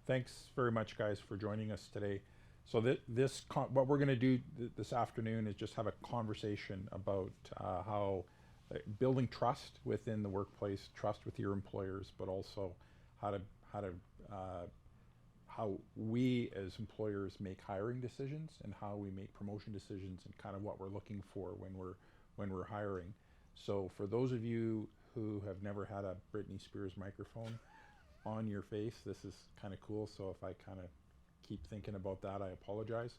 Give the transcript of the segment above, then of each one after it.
Thanks very much, guys, for joining us today. So what we're going to do this afternoon is just have a conversation about how building trust within the workplace, trust with your employers, but also how to how to how we as employers make hiring decisions and how we make promotion decisions and kind of what we're looking for when we're hiring. So for those of you who have never had a Britney Spears microphone on your face, this is kind of cool. So if I kind of keep thinking about that, I apologize.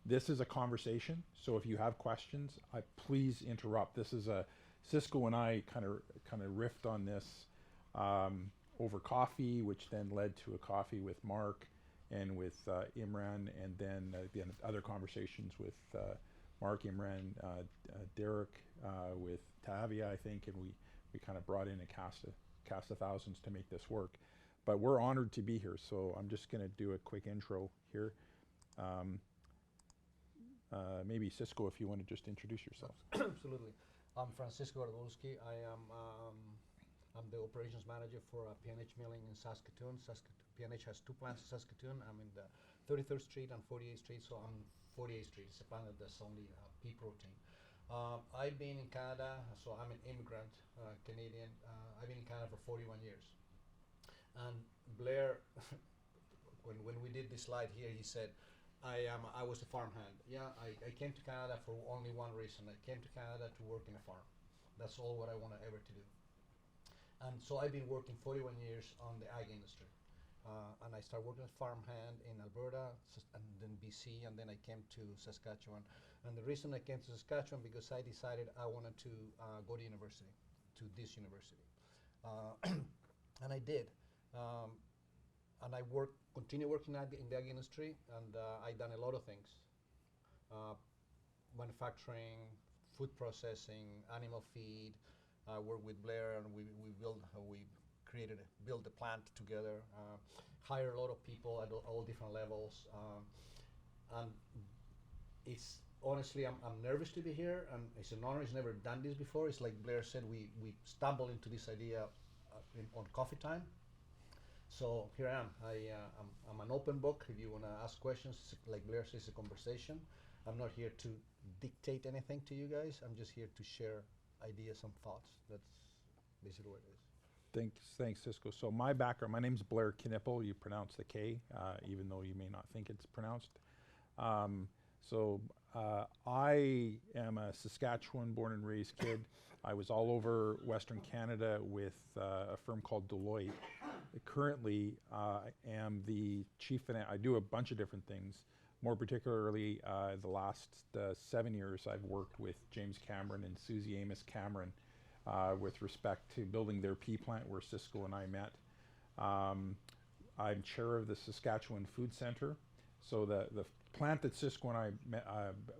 This is a conversation, so if you have questions, please interrupt. This is a Cisco and I kind of riffed on this over coffee, which then led to a coffee with Mark and with Imran, and then other conversations with Mark, Imran, Derek, with Tavia, I think, and we kind of brought in a cast of thousands to make this work. But we're honored to be here, so I'm just going to do a quick intro here. Maybe Cisco, if you want to just introduce yourself. Absolutely. I'm Francisco Gardulski. I'm the operations manager for P&H Milling in Saskatoon. P&H has two plants in Saskatoon. I'm in the 33rd Street and 48th Street, so I'm 48th Street. It's a plant that's only pea protein. I've been in Canada, so I'm an immigrant, Canadian. I've been in Canada for 41 years. And Blair, when we did this slide here, he said, I was a farmhand. Yeah, I came to Canada for only one reason. I came to Canada to work in a farm. That's all what I wanted ever to do. And so I've been working 41 years on the ag industry. And I started working as farmhand in Alberta and then BC, and then I came to Saskatchewan. And the reason I came to Saskatchewan because I decided I wanted to go to university, to this university. And I did. And I continue working in the ag industry, and I've done a lot of things. Manufacturing, food processing, animal feed. I worked with Blair, and we built a plant together, hired a lot of people at all different levels. And it's honestly, I'm nervous to be here, and it's an honor. It's never done this before. It's like Blair said, we stumbled into this idea on coffee time. So here I am. I'm an open book. If you want to ask questions, like Blair says, it's a conversation. I'm not here to dictate anything to you guys. I'm just here to share ideas and thoughts. That's basically what it is. Thanks, Cisco. So my background, my name's Blair Knippel. You pronounce the K, even though you may not think it's pronounced. I am a Saskatchewan born and raised kid. I was all over Western Canada with a firm called Deloitte. Currently, I am the I do a bunch of different things. More particularly, the last 7 years, I've worked with James Cameron and Susie Amos Cameron with respect to building their pea plant where Cisco and I met. I'm chair of the Saskatchewan Food Center. So the plant that Cisco and I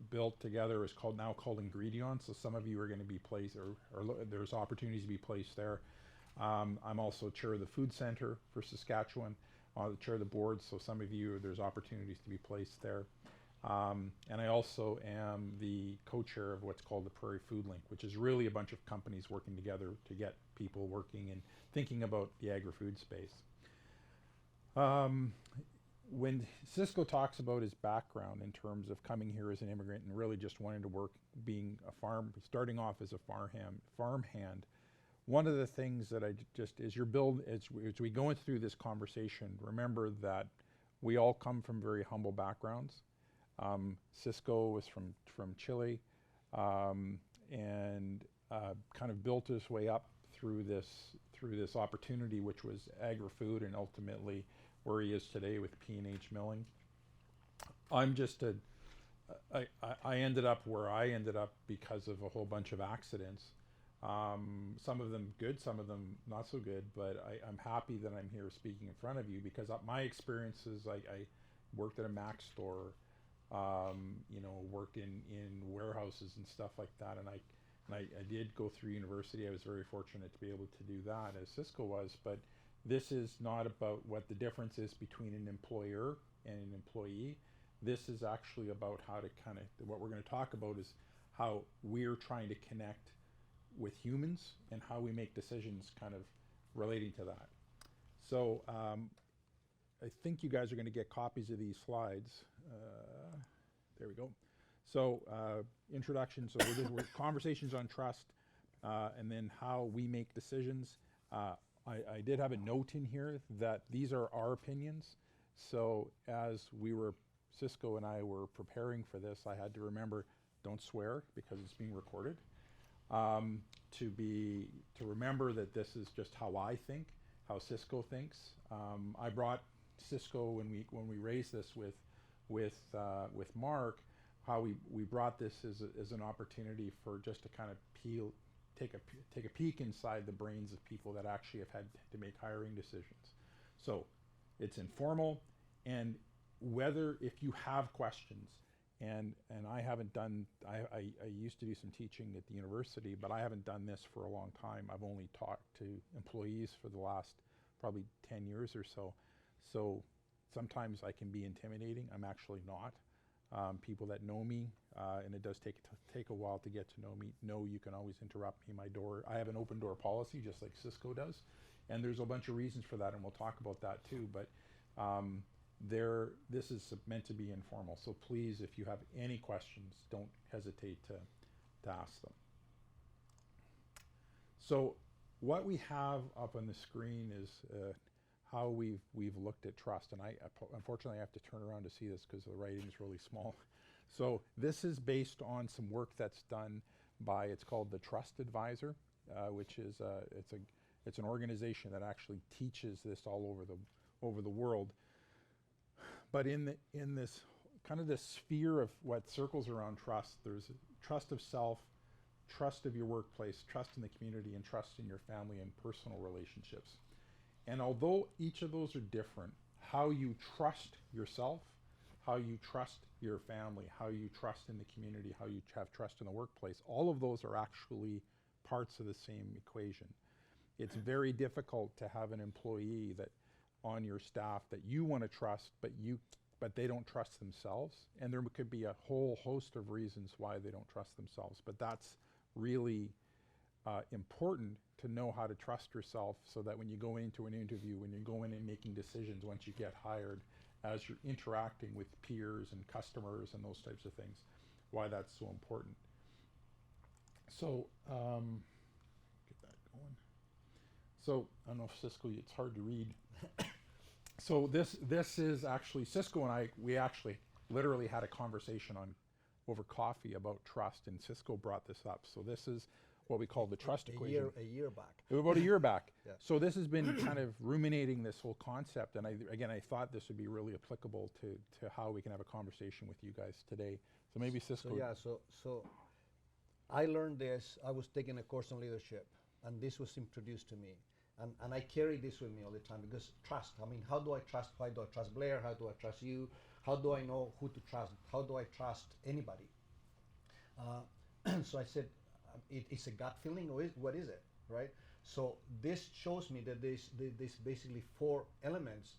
built together is now called Ingredient. So some of you are going to be placed, or there's opportunities to be placed there. I'm also chair of the Food Center for Saskatchewan, the chair of the board. So some of you, there's opportunities to be placed there. And I also am the co-chair of what's called the Prairie Food Link, which is really a bunch of companies working together to get people working and thinking about the agri-food space. When Cisco talks about his background in terms of coming here as an immigrant and really just wanting to work, starting off as a farmhand, one of the things that as we go through this conversation, remember that we all come from very humble backgrounds. Cisco was from Chile, and kind of built his way up through this opportunity, which was agri-food, and ultimately where he is today with P&H Milling. I ended up where I ended up because of a whole bunch of accidents. Some of them good, some of them not so good, but I'm happy that I'm here speaking in front of you because my experiences, I worked at a Mac store, worked in warehouses and stuff like that, and I did go through university. I was very fortunate to be able to do that, as Cisco was, but this is not about what the difference is between an employer and an employee. This is actually about how to what we're going to talk about is how we're trying to connect with humans and how we make decisions kind of relating to that. So I think you guys are going to get copies of these slides. There we go. So introduction, so we're conversations on trust, and then how we make decisions. I did have a note in here that these are our opinions. So as Cisco and I were preparing for this, I had to remember, don't swear because it's being recorded. To remember that this is just how I think, how Cisco thinks. I brought Cisco when we raised this with Mark, how we brought this as an opportunity for just to kind of take a peek inside the brains of people that actually have had to make hiring decisions. So it's informal, and if you have questions, and I haven't done, I used to do some teaching at the university, but I haven't done this for a long time. I've only talked to employees for the last probably 10 years or so. So sometimes I can be intimidating. I'm actually not. People that know me, and it does take a while to get to know me, know you can always interrupt me. I have an open door policy, just like Cisco does, and there's a bunch of reasons for that, and we'll talk about that too. But this is meant to be informal, so please, if you have any questions, don't hesitate to ask them. So what we have up on the screen is how we've looked at trust, and unfortunately I have to turn around to see this because the writing is really small. So this is based on some work that's done by, it's called the Trust Advisor, which is it's an organization that actually teaches this all over the world. But in this kind of this sphere of what circles around trust, there's trust of self, trust of your workplace, trust in the community, and trust in your family and personal relationships. And although each of those are different, how you trust yourself, how you trust your family, how you trust in the community, how you have trust in the workplace, all of those are actually parts of the same equation. It's very difficult to have an employee that on your staff that you want to trust, but they don't trust themselves. And there could be a whole host of reasons why they don't trust themselves. But that's really important to know how to trust yourself, so that when you go into an interview, when you go in and making decisions once you get hired, as you're interacting with peers and customers and those types of things, why that's so important. So get that going. So I don't know if Cisco, it's hard to read. So this is actually, Cisco and we actually literally had a conversation over coffee about trust, and Cisco brought this up. So this is what we call the trust equation. A year back. About a year back. Yeah. So this has been kind of ruminating this whole concept, and I thought this would be really applicable to how we can have a conversation with you guys today. So maybe Cisco. So I learned this. I was taking a course on leadership, and this was introduced to me. And I carry this with me all the time, because trust. I mean, how do I trust? Why do I trust Blair? How do I trust you? How do I know who to trust? How do I trust anybody? So I said, it's a gut feeling, or what is it, right? So this shows me that there's basically 4 elements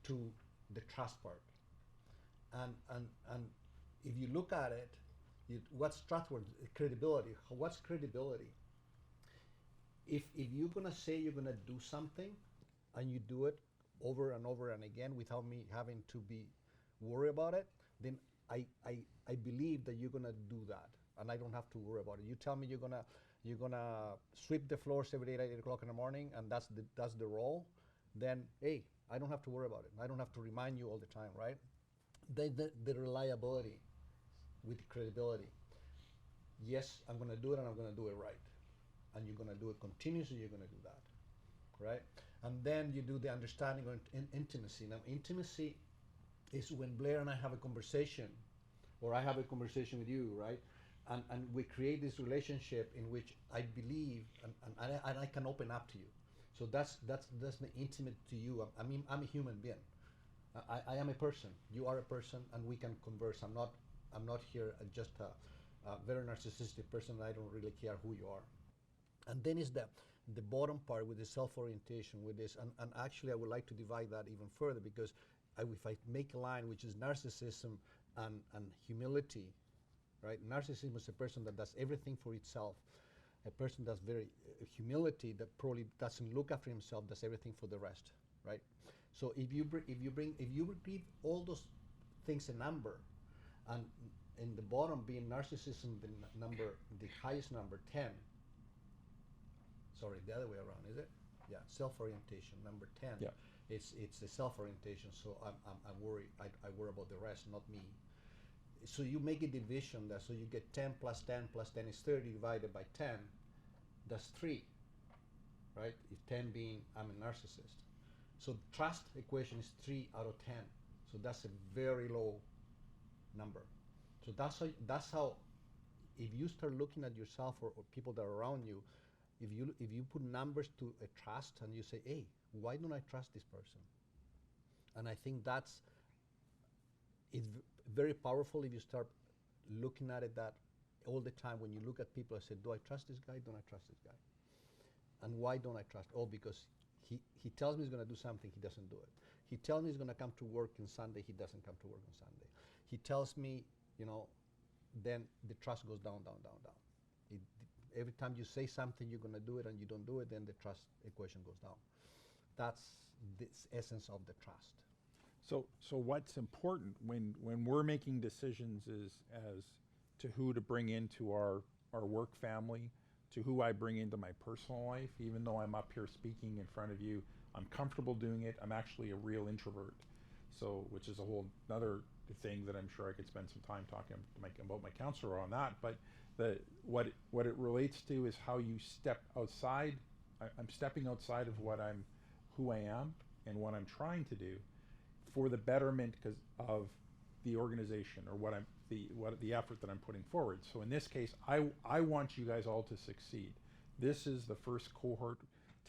to the trust part. And if you look at it, what's trustworthy? Credibility. What's credibility? If you're gonna say you're gonna do something, and you do it over and over and again without me having to be worried about it, then I believe that you're gonna do that, and I don't have to worry about it. You tell me you're gonna sweep the floors every day at 8 o'clock in the morning, and that's the role, then hey, I don't have to worry about it. I don't have to remind you all the time, right? The reliability with credibility. Yes, I'm gonna do it, and I'm gonna do it right. And you're going to do it continuously, you're going to do that, right? And then you do the understanding of intimacy. Now, intimacy is when Blair and I have a conversation, or I have a conversation with you, right? And we create this relationship in which I believe, and I can open up to you. So that's the intimate to you. I mean, I'm a human being. I am a person. You are a person, and we can converse. I'm not here just a very narcissistic person. I don't really care who you are. And then is the bottom part with the self-orientation with this, and actually I would like to divide that even further, because if I make a line which is narcissism and humility, right? Narcissism is a person that does everything for itself. A person that's very humility, that probably doesn't look after himself, does everything for the rest, right? So if you give all those things a number, and in the bottom being narcissism, the highest number 10. Sorry, the other way around, is it? Yeah, self-orientation, number 10. Yeah. It's the self-orientation. So I'm worried. I worry about the rest, not me. So you make a division there. So you get 10 plus 10 plus 10 is 30 divided by 10. That's 3, right? If 10 being I'm a narcissist. So trust equation is 3 out of 10. So that's a very low number. So that's how if you start looking at yourself or people that are around you, if you put numbers to a trust and you say, hey, why don't I trust this person? And I think it's very powerful if you start looking at it that all the time. When you look at people, I say, do I trust this guy? Don't I trust this guy? And why don't I trust? Oh, because he tells me he's going to do something, he doesn't do it. He tells me he's going to come to work on Sunday, he doesn't come to work on Sunday. He tells me, then the trust goes down, down, down, down. Every time you say something, you're going to do it, and you don't do it, then the trust equation goes down. That's the essence of the trust. So what's important when we're making decisions is as to who to bring into our work family, to who I bring into my personal life. Even though I'm up here speaking in front of you, I'm comfortable doing it. I'm actually a real introvert. So, which is a whole other thing that I'm sure I could spend some time talking about my counselor on that. But what it relates to is how you step outside. I'm stepping outside of who I am and what I'm trying to do for the betterment of the organization or the effort that I'm putting forward. So in this case, I want you guys all to succeed. This is the first cohort.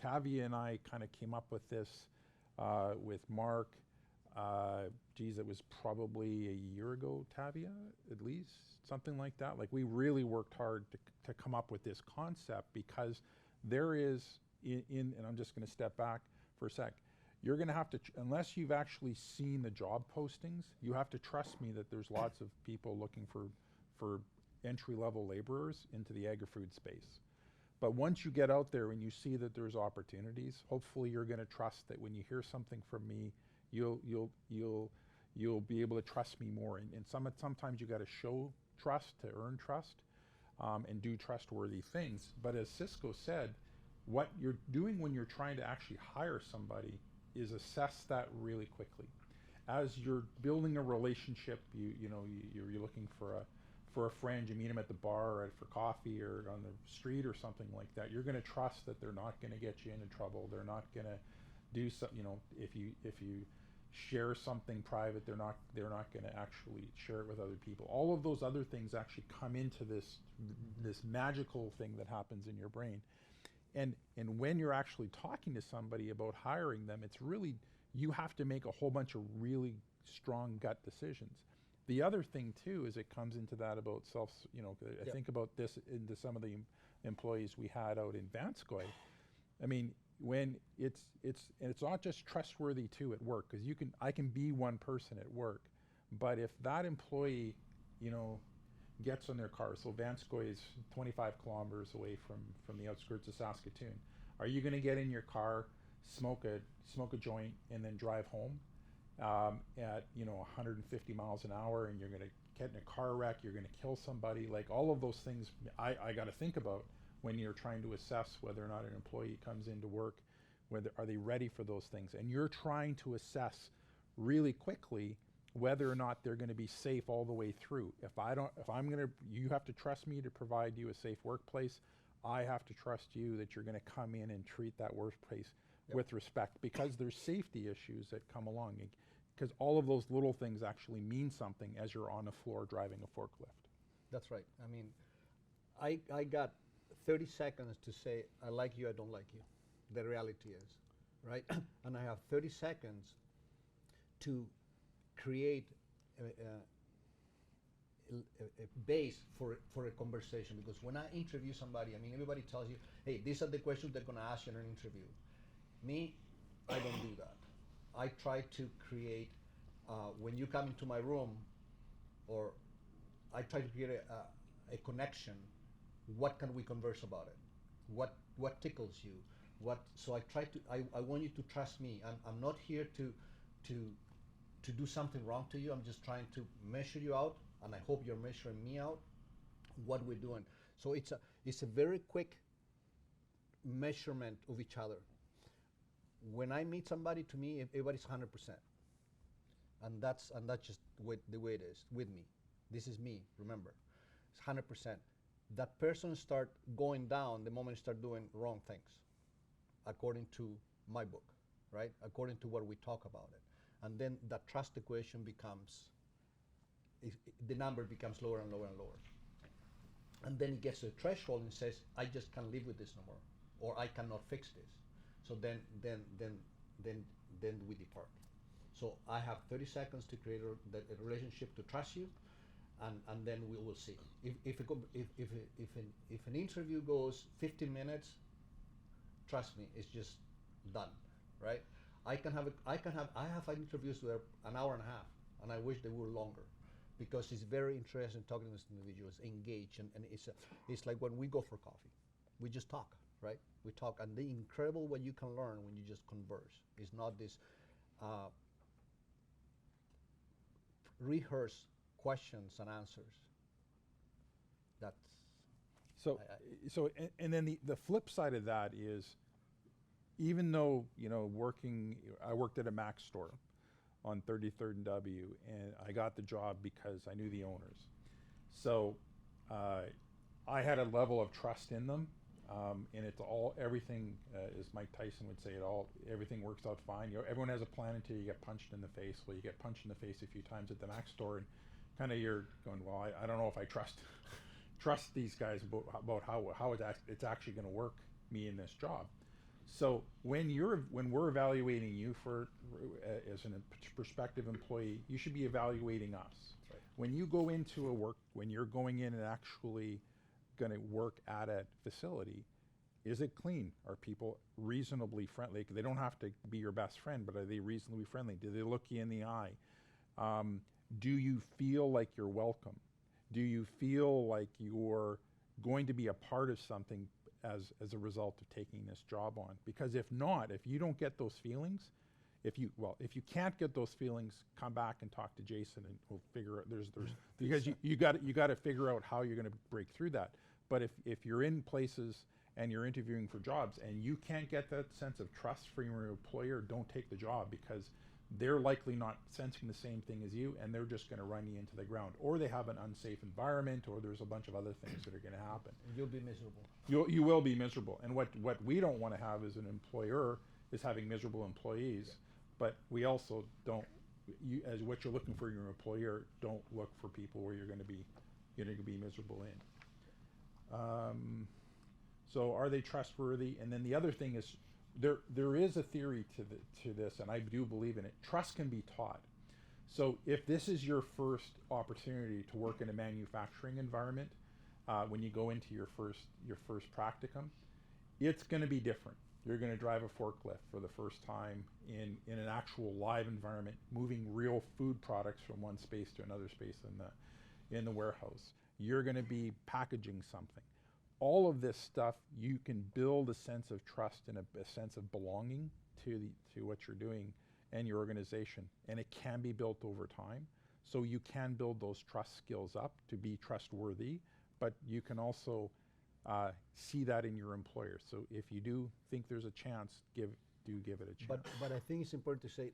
Tavia and I kind of came up with this with Mark. It was probably a year ago, Tavia, at least, something like that. Like, we really worked hard to come up with this concept, because there is, and I'm just going to step back for a sec, you're going to have to, unless you've actually seen the job postings, you have to trust me that there's lots of people looking for entry-level laborers into the agri-food space. But once you get out there and you see that there's opportunities, hopefully you're going to trust that when you hear something from me, you'll be able to trust me more. And sometimes you got to show trust to earn trust, and do trustworthy things. But as Cisco said, what you're doing when you're trying to actually hire somebody is assess that really quickly. As you're building a relationship, you're looking for a friend, you meet them at the bar or for coffee or on the street or something like that. You're going to trust that they're not going to get you into trouble. They're not going to do something. If you share something private, they're not going to actually share it with other people. All of those other things actually come into this magical thing that happens in your brain. And when you're actually talking to somebody about hiring them, it's really, you have to make a whole bunch of really strong gut decisions. The other thing too is it comes into that about I think about this into some of the employees we had out in Vanscoy. I mean, when it's not just trustworthy too at work, because I can be one person at work, but if that employee, gets on their car, so Vanscoy is 25 kilometers away from the outskirts of Saskatoon, are you going to get in your car, smoke a joint, and then drive home at 150 miles an hour, and you're going to get in a car wreck, you're going to kill somebody? Like, all of those things I got to think about when you're trying to assess whether or not an employee comes into work, whether are they ready for those things. And you're trying to assess really quickly whether or not they're going to be safe all the way through. You have to trust me to provide you a safe workplace. I have to trust you that you're going to come in and treat that workplace with respect, because there's safety issues that come along, because all of those little things actually mean something as you're on the floor driving a forklift. That's right. I mean, I got 30 seconds to say, I like you, I don't like you. The reality is, right? And I have 30 seconds to create a base for a conversation. Because when I interview somebody, I mean, everybody tells you, hey, these are the questions they're going to ask you in an interview. Me, I don't do that. I try to create, when you come into my room, or I try to create a connection. What can we converse about it? What tickles you? So I try to, I want you to trust me. I'm not here to do something wrong to you. I'm just trying to measure you out, and I hope you're measuring me out what we're doing. So it's a very quick measurement of each other. When I meet somebody, to me, everybody's 100%, and that's just the way it is with me. This is me. Remember, it's 100%. That person start going down the moment you start doing wrong things, according to my book, right? According to what we talk about it, and then that trust equation becomes, the number becomes lower and lower and lower, and then it gets to a threshold and says, I just can't live with this no more, or I cannot fix this. So then we depart. So I have 30 seconds to create a relationship to trust you, and then we will see. If an interview goes 15 minutes, trust me, it's just done, right? I have interviews that are an hour and a half, and I wish they were longer, because it's very interesting talking to these individuals, engage, and it's like when we go for coffee, we just talk, right? We talk, and the incredible what you can learn when you just converse. It's not this rehearse questions and answers. That's So, and then the flip side of that is, even though, I worked at a Mac store on 33rd and W, and I got the job because I knew the owners. So I had a level of trust in them, and everything, as Mike Tyson would say, everything works out fine. Everyone has a plan until you get punched in the face. Well, you get punched in the face a few times at the Mac store, and kind of you're going, well, I don't know if I trust these guys about how it's actually going to work me in this job. So when we're evaluating you as a prospective employee, you should be evaluating us. right. When you go into when you're going in and actually going to work at a facility, is it clean? Are people reasonably friendly? They don't have to be your best friend, but are they reasonably friendly? Do they look you in the eye? Do you feel like you're welcome? Do you feel like you're going to be a part of something as a result of taking this job on? Because if not, if you don't get those feelings, if you can't get those feelings, come back and talk to Jason, and we'll figure out because you got to figure out how you're going to break through that. But if you're in places and you're interviewing for jobs and you can't get that sense of trust from your employer, don't take the job, because they're likely not sensing the same thing as you, and they're just going to run you into the ground, or they have an unsafe environment, or there's a bunch of other things that are going to happen. You'll be miserable. You will be miserable. And what we don't want to have as an employer is having miserable employees. Yeah. But we also don't, as what you're looking for in your employer, don't look for people where you're going to be miserable in. So are they trustworthy? And then the other thing is, there is a theory to this, and I do believe in it. Trust can be taught. So if this is your first opportunity to work in a manufacturing environment, when you go into your first practicum, it's going to be different. You're going to drive a forklift for the first time in an actual live environment, moving real food products from one space to another space in the warehouse. You're going to be packaging something. All of this stuff, you can build a sense of trust and a sense of belonging to what you're doing and your organization, and it can be built over time. So you can build those trust skills up to be trustworthy, but you can also see that in your employer. So if you do think there's a chance, give it a chance. But I think it's important to say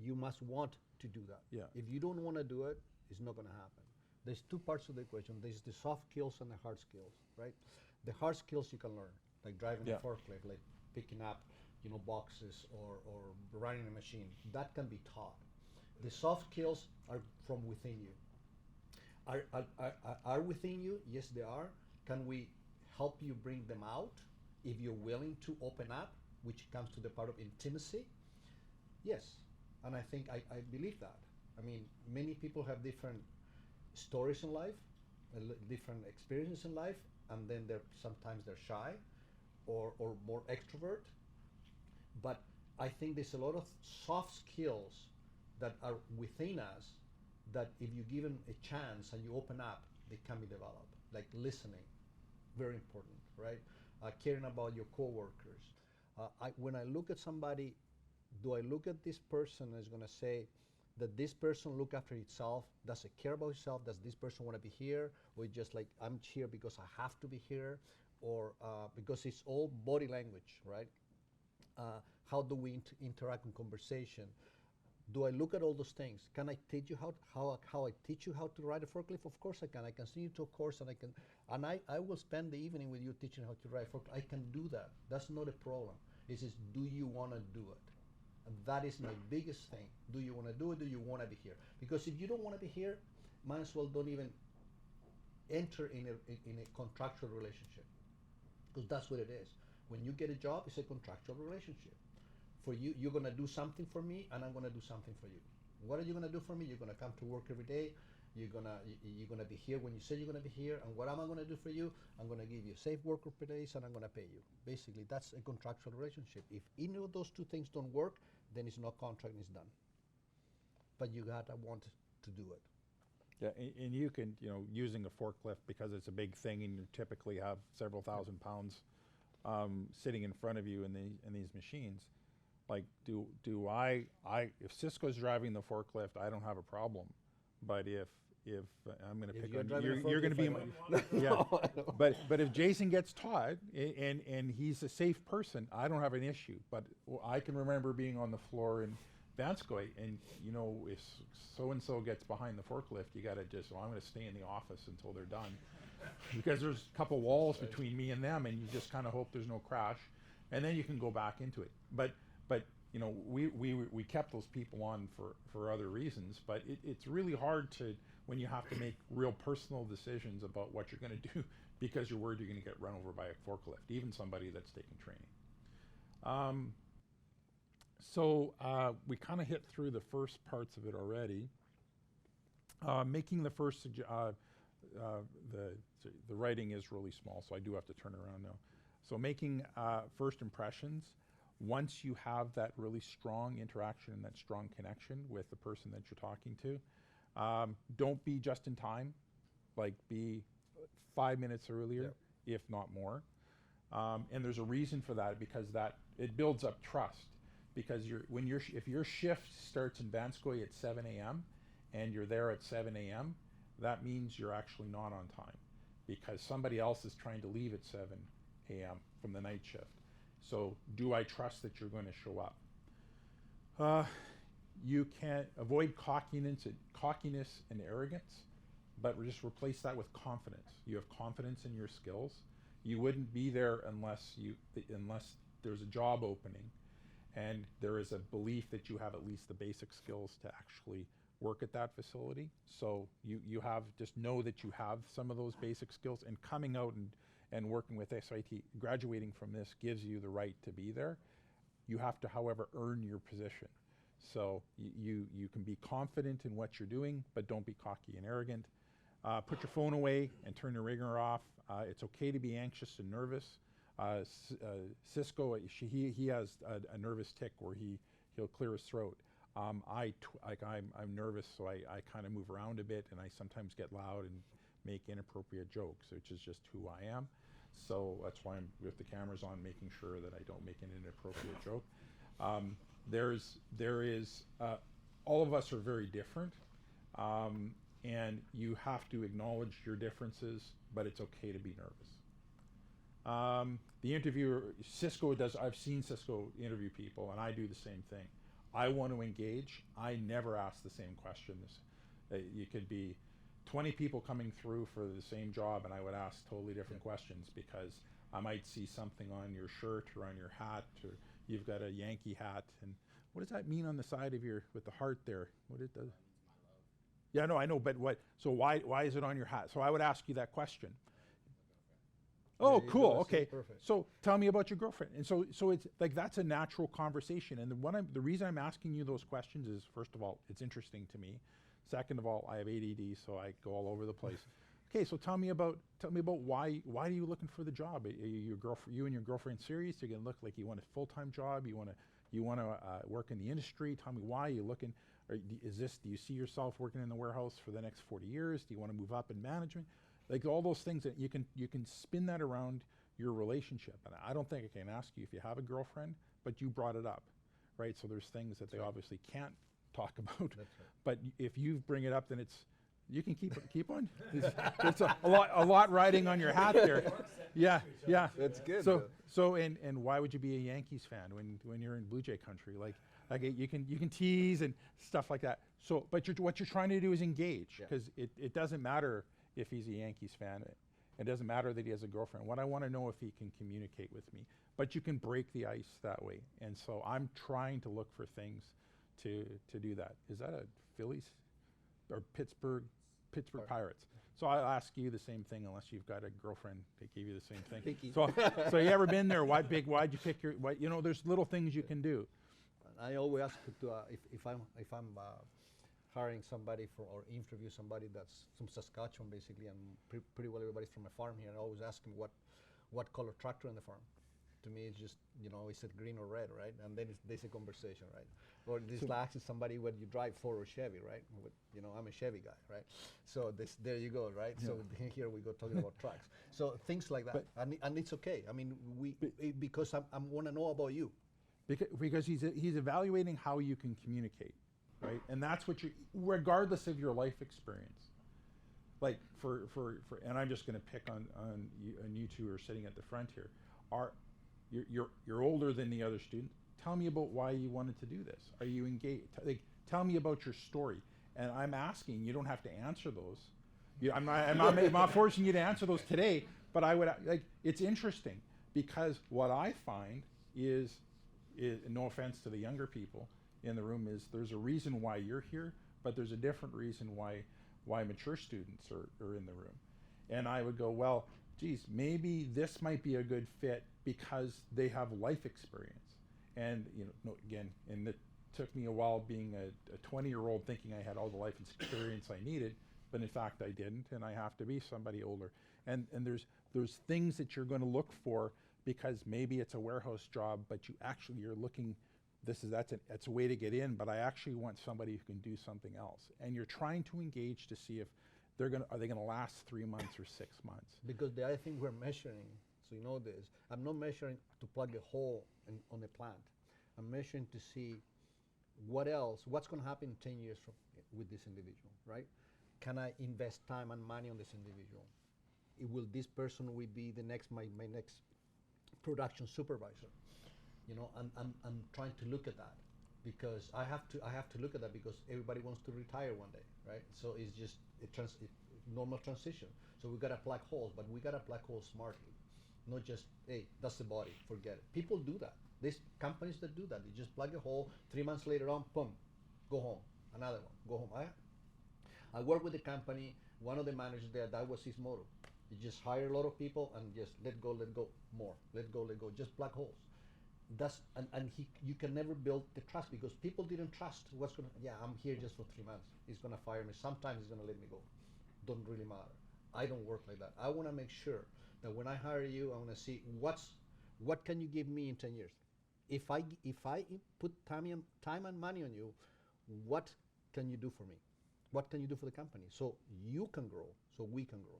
you must want to do that. Yeah. If you don't want to do it, it's not going to happen. There's two parts of the equation. There's the soft skills and the hard skills, right? The hard skills you can learn, like driving a forklift, like picking up, boxes or running a machine. That can be taught. The soft skills are from within you. Are within you? Yes, they are. Can we help you bring them out if you're willing to open up, which comes to the part of intimacy? Yes, and I think I believe that. I mean, many people have different stories in life, different experiences in life, and then sometimes they're shy or more extrovert. But I think there's a lot of soft skills that are within us that if you give them a chance and you open up, they can be developed. Like listening, very important, right? Caring about your coworkers, When I look at somebody, do I look at this person as going to say that this person look after itself, does it care about itself, does this person want to be here, or just like, I'm here because I have to be here, or because it's all body language, right? How do we interact in conversation? Do I look at all those things? Can I teach you how I teach you how to ride a forklift? Of course I can. I can send you to a course, and I will spend the evening with you teaching how to ride a forklift. I can do that. That's not a problem. It's just, do you want to do it? And that is my biggest thing. Do you want to do it? Do you want to be here? Because if you don't want to be here, might as well don't even enter in a contractual relationship, because that's what it is. When you get a job, it's a contractual relationship. For you, you're going to do something for me, and I'm going to do something for you. What are you going to do for me? You're going to come to work every day. You're gonna be here when you say you're going to be here. And what am I going to do for you? I'm going to give you safe work days, and I'm going to pay you. Basically, that's a contractual relationship. If any of those two things don't work, then it's not contract and it's done. But you gotta want to do it. Yeah, and you can, using a forklift, because it's a big thing and you typically have several thousand pounds sitting in front of you in these machines. Like, if Cisco's driving the forklift, I don't have a problem. But if I'm going to pick on you're going to be yeah. But if Jason gets taught and he's a safe person, I don't have an issue. But I can remember being on the floor in Vanscoy, and if so and so gets behind the forklift, you got to I'm going to stay in the office until they're done, because there's a couple walls between me and them, and you just kind of hope there's no crash, and then you can go back into it. But we kept those people on for other reasons, but it's really hard when you have to make real personal decisions about what you're going to do, because you're worried you're going to get run over by a forklift, even somebody that's taking training. So we kind of hit through the first parts of it already. Making the first, the writing is really small, so I do have to turn around now. So making first impressions. Once you have that really strong interaction and that strong connection with the person that you're talking to, don't be just in time, like be 5 minutes earlier, if not more. And there's a reason for that, because it builds up trust. Because if your shift starts in Vanscoy at 7 a.m. and you're there at 7 a.m., that means you're actually not on time, because somebody else is trying to leave at 7 a.m. from the night shift. So do I trust that you're going to show up? You can avoid cockiness and arrogance, but just replace that with confidence. You have confidence in your skills. You wouldn't be there unless there's a job opening and there is a belief that you have at least the basic skills to actually work at that facility. So just know that you have some of those basic skills, and coming out and working with SIIT, graduating from this gives you the right to be there. You have to, however, earn your position. So you can be confident in what you're doing, but don't be cocky and arrogant. Put your phone away and turn your ringer off. It's okay to be anxious and nervous. Cisco, he has a nervous tick where he'll clear his throat. I'm nervous, so I kind of move around a bit, and I sometimes get loud and make inappropriate jokes, which is just who I am. So that's why I'm with the cameras on, making sure that I don't make an inappropriate joke. All of us are very different, and you have to acknowledge your differences, but it's okay to be nervous. The interviewer, I've seen Cisco interview people, and I do the same thing. I want to engage. I never ask the same questions. You could be 20 people coming through for the same job, and I would ask totally different questions, because I might see something on your shirt or on your hat, or you've got a Yankee hat, and what does that mean on the side of with the heart there? What it does? Yeah, no, I know, but so why is it on your hat? So I would ask you that question. Oh, cool. Okay. So tell me about your girlfriend. And so it's like, that's a natural conversation. And the reason I'm asking you those questions is, first of all, it's interesting to me. Second of all, I have ADD, so I go all over the place. Okay, so tell me about why are you looking for the job? Are you and your girlfriend serious? You're gonna look like you want a full-time job. You want to work in the industry. Tell me why you're looking. Do you see yourself working in the warehouse for the next 40 years? Do you want to move up in management? Like all those things that you can spin that around your relationship. And I don't think I can ask you if you have a girlfriend, but you brought it up, right? So there's things that they obviously can't talk about. That's right. But if you bring it up, then you can keep on. It's a lot riding on your hat there. Yeah. That's good. So and why would you be a Yankees fan when you're in Blue Jay country? Like you can tease and stuff like that. So, but what you're trying to do is engage, because it doesn't matter if he's a Yankees fan. It doesn't matter that he has a girlfriend. What I want to know if he can communicate with me. But you can break the ice that way. And so I'm trying to look for things to do that. Is that a Phillies or Pittsburgh Pirates? So I'll ask you the same thing, unless you've got a girlfriend that gave you the same thing. So you ever been there? Why'd you pick there's little things you can do. I always ask to if I'm hiring somebody or interview somebody that's from Saskatchewan, basically, and pretty well everybody's from a farm here. I always ask them what color tractor in the farm. To me, it's just, is it green or red, right? And then there's a conversation, right? Or this asking somebody what you drive, Ford or Chevy, right? I'm a Chevy guy, right? So there you go, right? Yeah. So here we go talking about trucks. So things like that, and it's okay. I mean, because I want to know about you. Because he's evaluating how you can communicate, right? And that's what regardless of your life experience. Like and I'm just going to pick on you two who are sitting at the front here. You're older than the other student. Tell me about why you wanted to do this. Are you engaged? Tell me about your story. And I'm asking. You don't have to answer those. I'm not forcing you to answer those today. But I would it's interesting, because what I find is no offense to the younger people in the room, is there's a reason why you're here, but there's a different reason why mature students are in the room. And I would go, well, geez, maybe this might be a good fit because they have life experience. And and it took me a while being a 20-year-old thinking I had all the life experience I needed, but in fact I didn't, and I have to be somebody older. And there's things that you're going to look for, because maybe it's a warehouse job, but you're looking, that's a way to get in, but I actually want somebody who can do something else. And you're trying to engage to see if are they going to last 3 months or 6 months? Because the other thing we're measuring, so you know this, I'm not measuring to plug a hole on a plant. I'm measuring to see what's going to happen in 10 years with this individual, right? Can I invest time and money on this individual? Will this person be the next my next production supervisor? I'm trying to look at that, because I have to look at that, because everybody wants to retire one day, right? So it's just normal transition. So we gotta plug holes, but we gotta plug holes smartly, not just, hey, that's the body, forget it. People do that. There's companies that do that. They just plug a hole. 3 months later on, boom, go home. Another one, go home. I work with a company. One of the managers there, that was his motto. He just hire a lot of people and just let go, more. Let go, just plug holes. You can never build the trust, because people didn't trust I'm here just for 3 months. He's gonna fire me. Sometimes he's gonna let me go. Don't really matter. I don't work like that. I wanna make sure that when I hire you, I wanna see what can you give me in 10 years? If I put time and money on you, what can you do for me? What can you do for the company? So you can grow, so we can grow.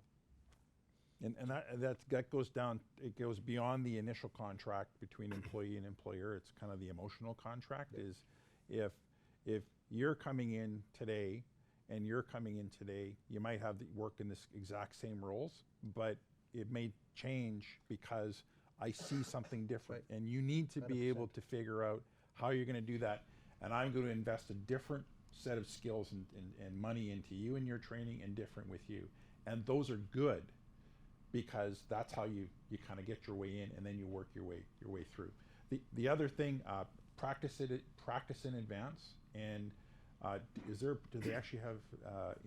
And that goes down, it goes beyond the initial contract between employee and employer. It's kind of the emotional contract. Is if you're coming in today and you're coming in today, you might have work in this exact same roles, but it may change because I see something different. Right. And you need to 100%. Be able to figure out how you're going to do that. And I'm going to invest a different set of skills and money into you and your training, and different with you. And those are good, because that's how you kind of get your way in, and then you work your way through. The other thing, practice in advance. And do they actually have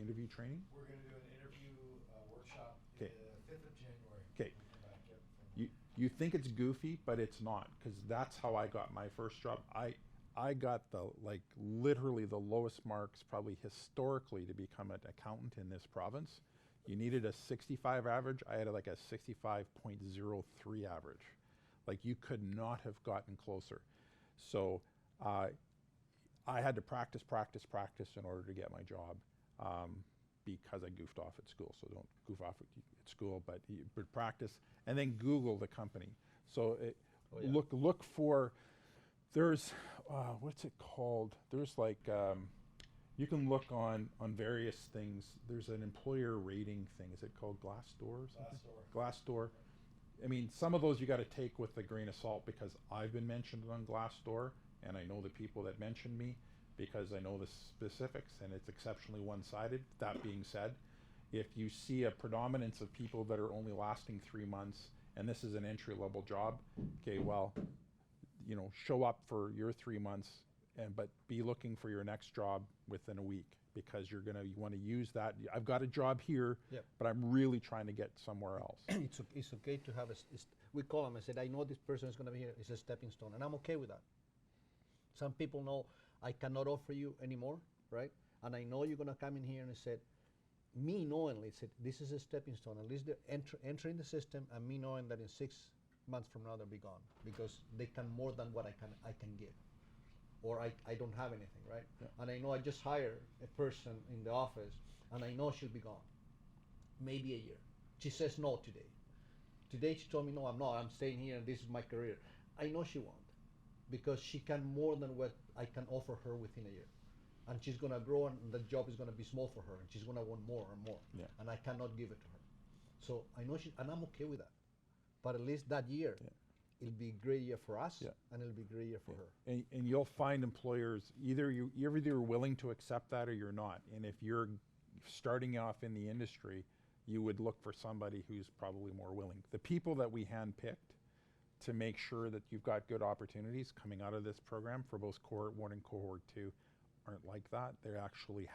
interview training? We're going to do an interview workshop the 5th of January. Okay. You think it's goofy, but it's not, because that's how I got my first job. I got literally the lowest marks probably historically to become an accountant in this province. You needed a 65 average. I had a 65.03 average. You could not have gotten closer. So I had to practice in order to get my job. because I goofed off at school. So don't goof off at school, but practice, and then Google the company. So look for, there's, what's it called? There's like, you can look on various things. There's an employer rating thing. Is it called Glassdoor or something? Glassdoor. I mean, some of those you got to take with a grain of salt, because I've been mentioned on Glassdoor, and I know the people that mentioned me because I know the specifics, and it's exceptionally one-sided. That being said, if you see a predominance of people that are only lasting 3 months, and this is an entry-level job, okay, well, you know, show up for your 3 months, but be looking for your next job within a week, because you want to use that. I've got a job here, Yep. but I'm really trying to get somewhere else. It's okay to have we call them. I said, I know this person is going to be here. It's a stepping stone, and I'm okay with that. Some people know I cannot offer you anymore, right? And I know you're going to come in here and said, me knowingly said, this is a stepping stone. At least they're entering the system, and me knowing that in 6 months from now they'll be gone, because they can more than what I can give, or I don't have anything, right? Yeah. And I know I just hired a person in the office, and I know she'll be gone, maybe a year. She says no today. Today she told me, no, I'm not. I'm staying here, and this is my career. I know she won't, because she can more than what I can offer her within a year. And she's gonna grow, and the job is gonna be small for her, and she's gonna want more and more. Yeah. And I cannot give it to her. So I know and I'm okay with that. But at least that year, it'll be a great year for us, Yeah. and it'll be a great year for her. And you'll find employers, you're either willing to accept that or you're not. And if you're starting off in the industry, you would look for somebody who's probably more willing. The people that we handpicked to make sure that you've got good opportunities coming out of this program for both cohort 1 and cohort 2 aren't like that. They actually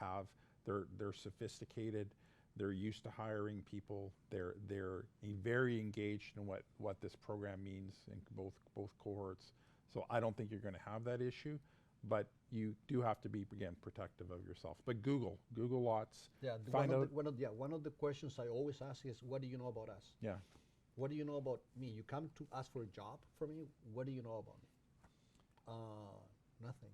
they're sophisticated. They're used to hiring people. They're very engaged in what this program means in both cohorts. So I don't think you're going to have that issue, but you do have to be, again, protective of yourself. But Google lots. Yeah, Find out. one of the questions I always ask is, what do you know about us? Yeah. What do you know about me? You come to ask for a job from me. What do you know about me? Nothing.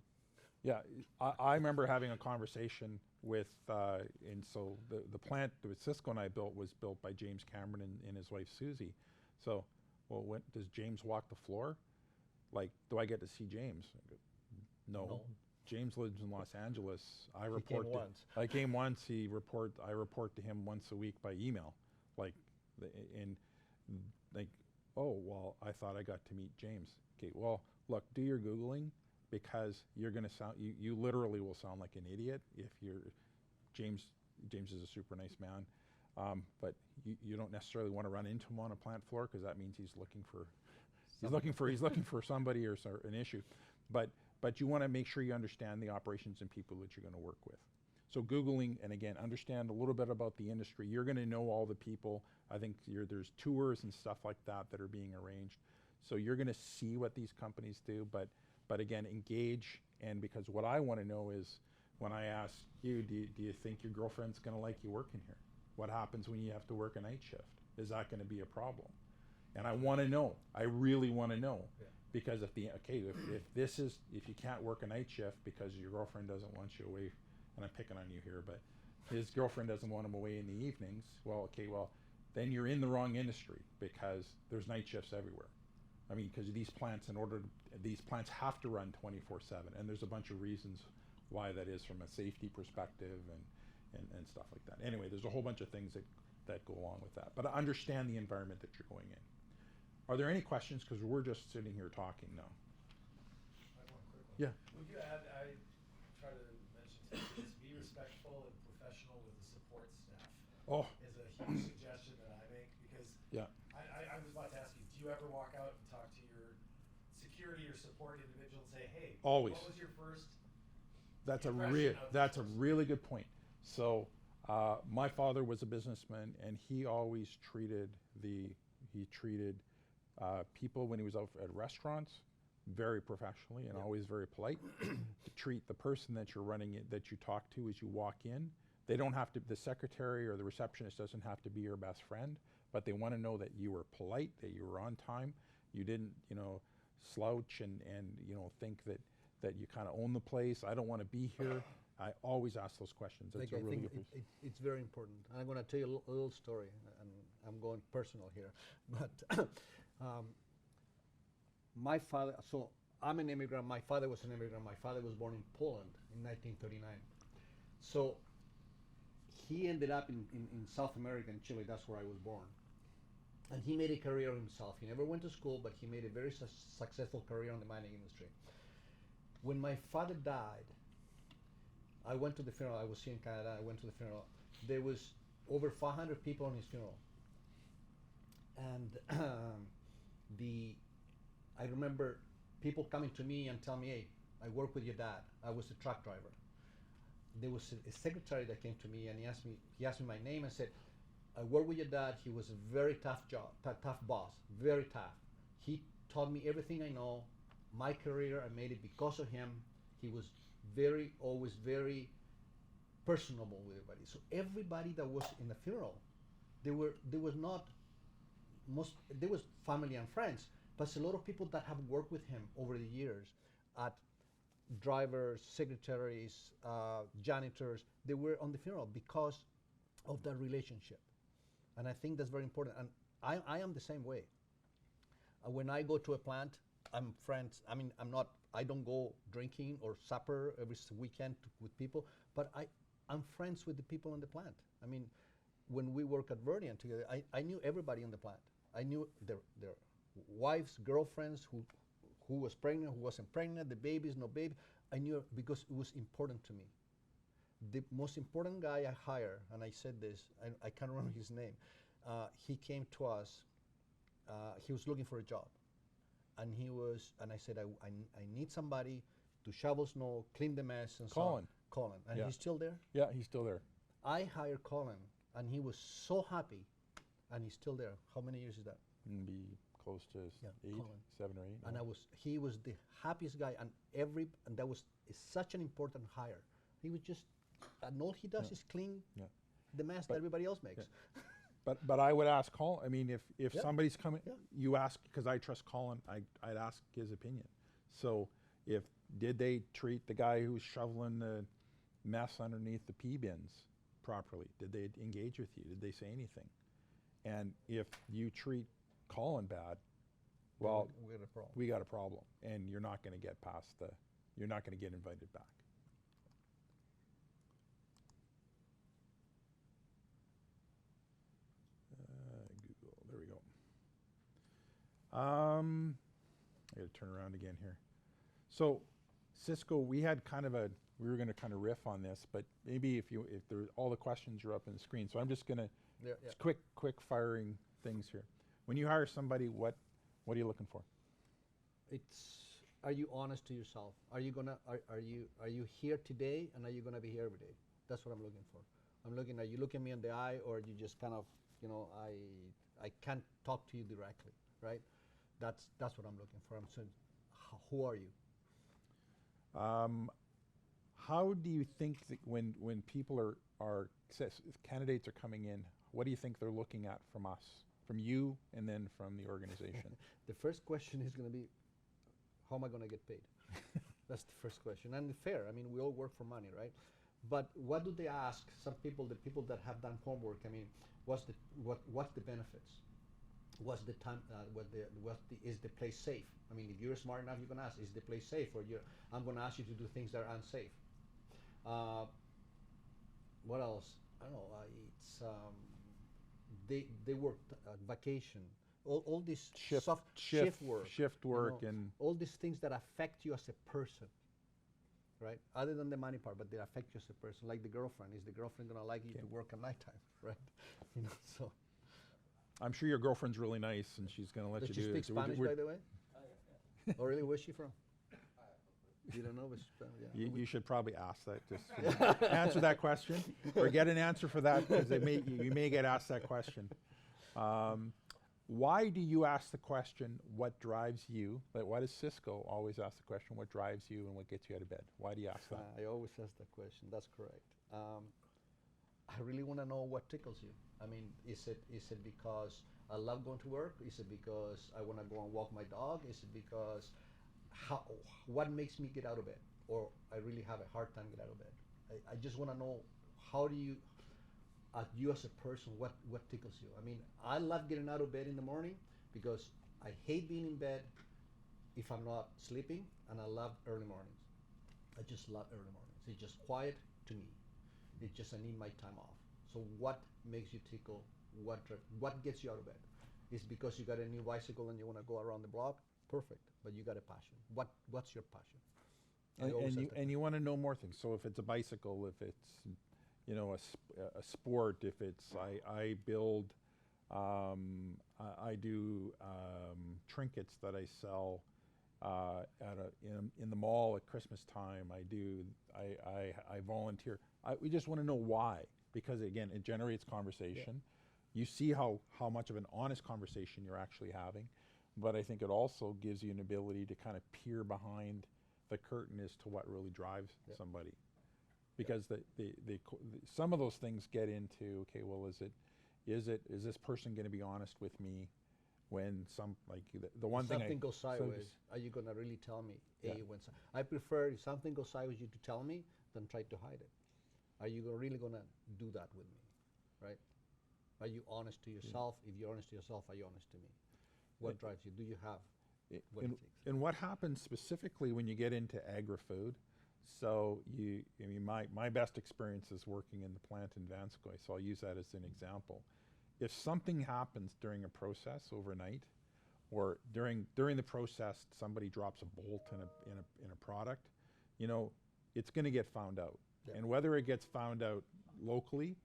Yeah, I remember having a conversation with, and so the plant that Cisco and I built was built by James Cameron and his wife Susie. So, well, does James walk the floor? Like, do I get to see James? I go, no. James lives in Los Angeles. I came once. I report to him once a week by email. Like, oh, well, I thought I got to meet James. Okay, well, look, do your Googling, because you're going to sound, you literally will sound like an idiot if you're, James is a super nice man, but you don't necessarily want to run into him on a plant floor, because that means he's looking for somebody or an issue. But you want to make sure you understand the operations and people that you're going to work with. So Googling, and again, understand a little bit about the industry. You're going to know all the people. I think there's tours and stuff like that are being arranged. So you're going to see what these companies do, but again, engage. And because what I want to know is, when I ask you, do you think your girlfriend's going to like you working here? What happens when you have to work a night shift? Is that going to be a problem? And I want to know. I really want to know. Yeah. Because if you can't work a night shift because your girlfriend doesn't want you away, and I'm picking on you here, but his girlfriend doesn't want him away in the evenings, well, then you're in the wrong industry, because there's night shifts everywhere. I mean, because these plants have to run 24/7, and there's a bunch of reasons why that is from a safety perspective and stuff like that. Anyway, there's a whole bunch of things that go along with that. But understand the environment that you're going in. Are there any questions? Because we're just sitting here talking now. I have one quick one. Yeah. Would you add, I try to mention to kids, be respectful and professional with the support staff. Oh. Is a huge suggestion that I make, because Yeah. I was about to ask you, do you ever walk out and talk to your security or support individual and say, hey, Always. What was your first That's a impression of this person? really good point. So my father was a businessman, and he always treated people when he was out at restaurants very professionally and always very polite. To treat the person that you're running it, that you talk to as you walk in, they don't have to, the secretary or the receptionist doesn't have to be your best friend, but they want to know that you were polite, that you were on time, you didn't, slouch and think that you kind of own the place. I don't want to be here. I always ask those questions. That's Like a I really think good piece. it's very important. And I'm going to tell you a little story, and I'm going personal here. But my father, so I'm an immigrant. My father was an immigrant. My father was born in Poland in 1939. So he ended up in South America, in Chile. That's where I was born. And he made a career himself. He never went to school, but he made a very successful career in the mining industry. When my father died, I went to the funeral. I was here in Canada. I went to the funeral. There was over 500 people on his funeral. And I remember people coming to me and telling me, hey, I work with your dad. I was a truck driver. There was a secretary that came to me and he asked me my name and said, I work with your dad. He was a very tough tough boss, very tough. He taught me everything I know. My career, I made it because of him. He was always very personable with everybody. So everybody that was in the funeral, there was family and friends, but a lot of people that have worked with him over the years, at drivers, secretaries, janitors, they were on the funeral because of that relationship. And I think that's very important. And I am the same way. When I go to a plant, I'm friends. I mean, I don't go drinking or supper every weekend with people, but I'm friends with the people on the plant. I mean, when we work at Verdian together, I knew everybody on the plant. I knew their wives, girlfriends, who was pregnant, who wasn't pregnant, the babies, no baby. I knew because it was important to me. The most important guy I hired, and I said this, I can't remember his name, he came to us, he was looking for a job. And I said, I need somebody to shovel snow, clean the mess, and Colin. so on. Colin. And Yeah. he's still there? Yeah, he's still there. I hired Colin, and he was so happy, and he's still there. How many years is that? Be close to Yeah, 8, Colin. 7 or 8. And no. he was the happiest guy, and that was such an important hire. He was just, and all he does Yeah. is clean Yeah. the mess But- that everybody else makes. Yeah. But I would ask Colin. I mean, if Yeah. somebody's coming, Yeah. you ask, because I trust Colin. I'd ask his opinion. So did they treat the guy who was shoveling the mess underneath the pea bins properly? Did they engage with you? Did they say anything? And if you treat Colin bad, well, we had a problem. we got a problem, and you're not going to get you're not going to get invited back. Google, there we go. I got to turn around again here. So, Cisco, we had we were going to kind of riff on this, but maybe if all the questions are up on the screen. So I'm just going to Yeah. quick firing things here. When you hire somebody, what are you looking for? Are you honest to yourself? Are you here today, and are you gonna be here every day? That's what I'm looking for. Are you looking me in the eye, or you just kind of, I can't talk to you directly, right? That's what I'm looking for. I'm saying, who are you? How do you think that when people candidates are coming in, what do you think they're looking at from us, from you, and then from the organization? The first question is going to be, how am I going to get paid? That's the first question. And fair, I mean, we all work for money, right? But what do they ask? Some people, the people that have done homework, I mean, what's the benefits? What's the time? Is the place safe? I mean, if you're smart enough, you can ask, is the place safe? Or I'm going to ask you to do things that are unsafe. What else? I don't know. They work vacation. All this shift work, and all these things that affect you as a person, right? Other than the money part, but they affect you as a person. Like the girlfriend. Is the girlfriend gonna like you to work at nighttime, right? So. I'm sure your girlfriend's really nice, and she's gonna let Does you she do speak it. So Spanish, by the way? Oh, really? Where's she from? You don't know, but yeah. You should probably ask that. Just answer that question, or get an answer for that, because you may get asked that question. Why do you ask the question, what drives you? Like, why does Cisco always ask the question, what drives you and what gets you out of bed? Why do you ask that? I always ask that question. That's correct. I really want to know what tickles you. I mean, is it because I love going to work? Is it because I want to go and walk my dog? Is it because what makes me get out of bed? Or I really have a hard time get out of bed? I just want to know, how do you, you as a person, what tickles you? I mean, I love getting out of bed in the morning because I hate being in bed if I'm not sleeping, and I love early mornings. I just love early mornings. It's just quiet to me. It's just I need my time off. So what makes you tickle? What gets you out of bed? Is because you got a new bicycle and you want to go around the block? Perfect. But you got a passion. What's your passion? And you want to know more things. So if it's a bicycle, if it's, you know, a sport, if it's I build, I do trinkets that I sell in the mall at Christmas time. I volunteer. We just want to know why, because again, it generates conversation. Yeah. You see how much of an honest conversation you're actually having, but I think it also gives you an ability to kind of peer behind the curtain as to what really drives somebody, because some of those things get into, okay, well, is this person going to be honest with me when the one thing something goes sideways? Are you going to really tell me? I prefer, if something goes sideways, you to tell me than try to hide it. Are you really going to do that with me, right? Are you honest to yourself? If you're honest to yourself, are you honest to me? What drives you? Do you have what it takes? And what happens specifically when you get into agri-food? So my best experience is working in the plant in Vanscoy, so I'll use that as an example. If something happens during a process overnight, or during the process somebody drops a bolt in a product, you know, it's going to get found out. And whether it gets found out locally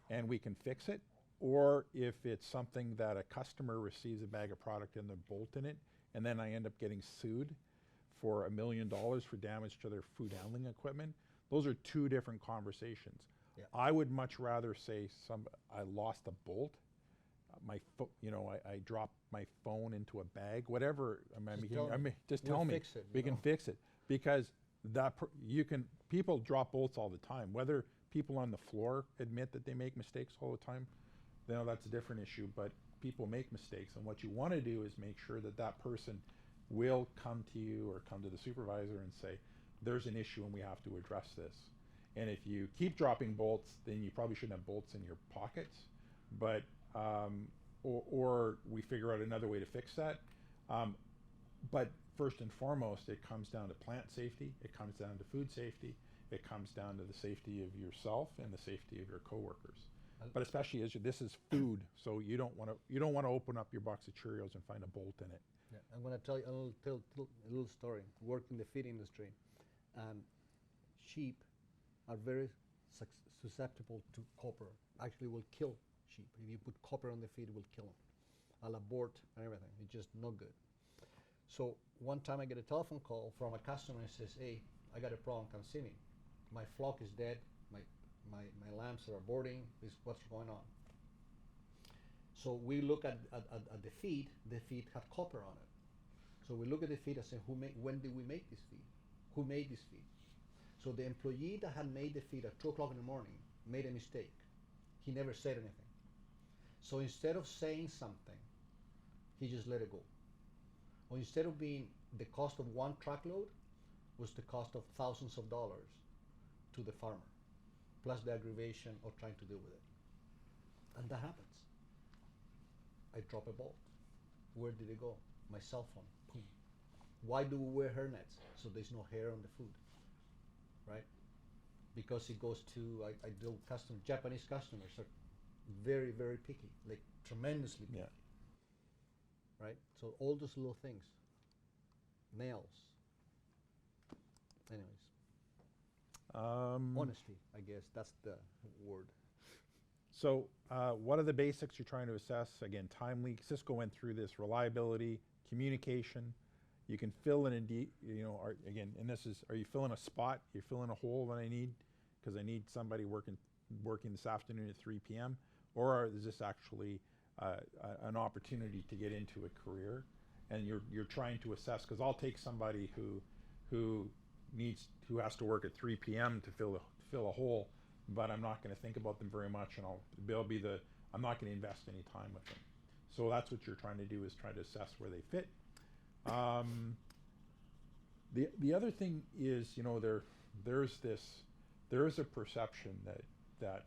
and we can fix it, or if it's something that a customer receives a bag of product and the bolt in it, and then I end up getting sued for $1 million for damage to their food handling equipment, those are two different conversations. Yeah. I would much rather say I lost a bolt, I dropped my phone into a bag, whatever. Just tell me. Fix it, we can fix it, because people drop bolts all the time. Whether people on the floor admit that they make mistakes all the time, you know, that's a different issue. But people make mistakes, and what you want to do is make sure that person will come to you or come to the supervisor and say, there's an issue and we have to address this. And if you keep dropping bolts, then you probably shouldn't have bolts in your pockets, but or we figure out another way to fix that. But first and foremost, it comes down to plant safety, it comes down to food safety, it comes down to the safety of yourself and the safety of your coworkers. But especially as this is food, so you don't want to open up your box of Cheerios and find a bolt in it. Yeah, I'm going to tell you a little story. Work in the feed industry, and sheep are very susceptible to copper. Actually, will kill sheep. If you put copper on the feed, it will kill them. I'll abort and everything. It's just no good. So one time I get a telephone call from a customer and says, "Hey, I got a problem. Come see me. My flock is dead. My lambs are aborting. This is what's going on." So we look at the feed. The feed had copper on it. So we look at the feed and say, when did we make this feed? Who made this feed? So the employee that had made the feed at 2 o'clock in the morning made a mistake. He never said anything. So instead of saying something, he just let it go. Or instead of being the cost of one truckload, was the cost of thousands of dollars to the farmer, plus the aggravation of trying to deal with it. And that happens. I drop a bolt. Where did it go? My cell phone. Boom. Why do we wear hairnets? So there's no hair on the food, right? Because it goes to, I deal with Japanese customers are very, very picky, like tremendously picky. Yeah. Right? So all those little things. Nails. Anyways. Honesty, I guess, that's the word. So what are the basics you're trying to assess? Again, timely. Cisco went through this: reliability, communication. You can fill in and this is, are you filling a spot? You're filling a hole that I need because I need somebody working this afternoon at 3 p.m. Or is this actually an opportunity to get into a career? And you're trying to assess, because I'll take somebody who has to work at 3 p.m. to fill a hole, but I'm not going to think about them very much, and I'm not going to invest any time with them. So that's what you're trying to do, is try to assess where they fit. The other thing is, there's this there is a perception that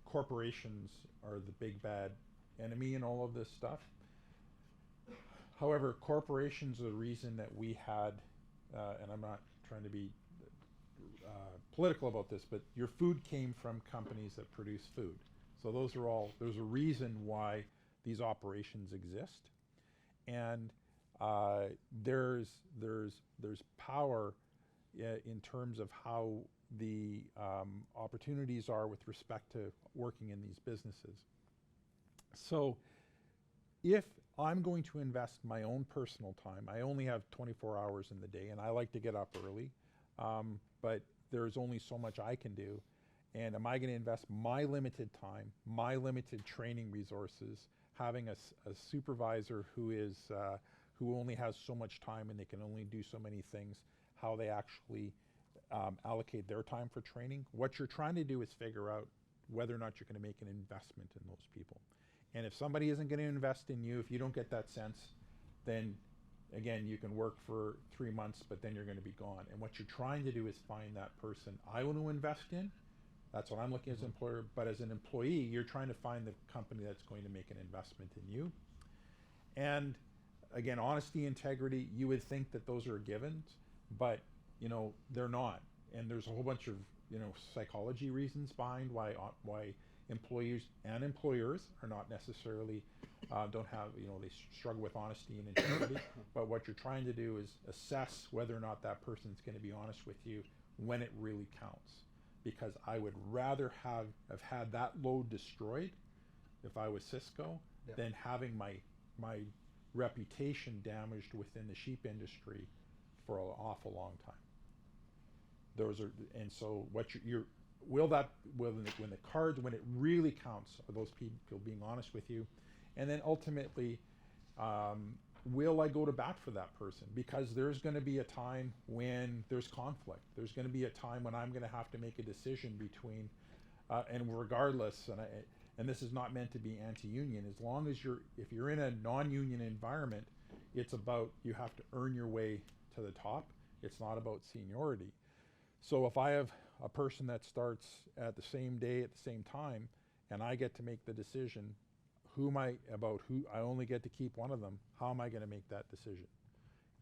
corporations are the big bad enemy in all of this stuff. However, corporations are the reason that we had, and I'm not trying to be political about this, but your food came from companies that produce food. So there's a reason why these operations exist, and there's power in terms of how the opportunities are with respect to working in these businesses. So if I'm going to invest my own personal time, I only have 24 hours in the day, and I like to get up early, but there's only so much I can do. And am I going to invest my limited time, my limited training resources, having a supervisor who only has so much time and they can only do so many things, how they actually allocate their time for training? What you're trying to do is figure out whether or not you're going to make an investment in those people. And if somebody isn't going to invest in you, if you don't get that sense, then again, you can work for 3 months, but then you're going to be gone. And what you're trying to do is find that person I want to invest in. That's what I'm looking as an employer. But as an employee, you're trying to find the company that's going to make an investment in you. And again, honesty, integrity, you would think that those are givens, but they're not. And there's a whole bunch of psychology reasons behind why employees and employers are not necessarily don't have they struggle with honesty and integrity. But what you're trying to do is assess whether or not that person's going to be honest with you when it really counts. Because I would rather have had that load destroyed if I was Cisco than having my reputation damaged within the sheep industry for an awful long time. And so what when it really counts, are those people being honest with you? And then ultimately, will I go to bat for that person? Because there's going to be a time when there's conflict. There's going to be a time when I'm going to have to make a decision between, and regardless, and this is not meant to be anti-union, as long as if you're in a non-union environment, it's about you have to earn your way to the top. It's not about seniority. So if I have a person that starts at the same day, at the same time, and I get to make the decision, who I only get to keep one of them, how am I going to make that decision?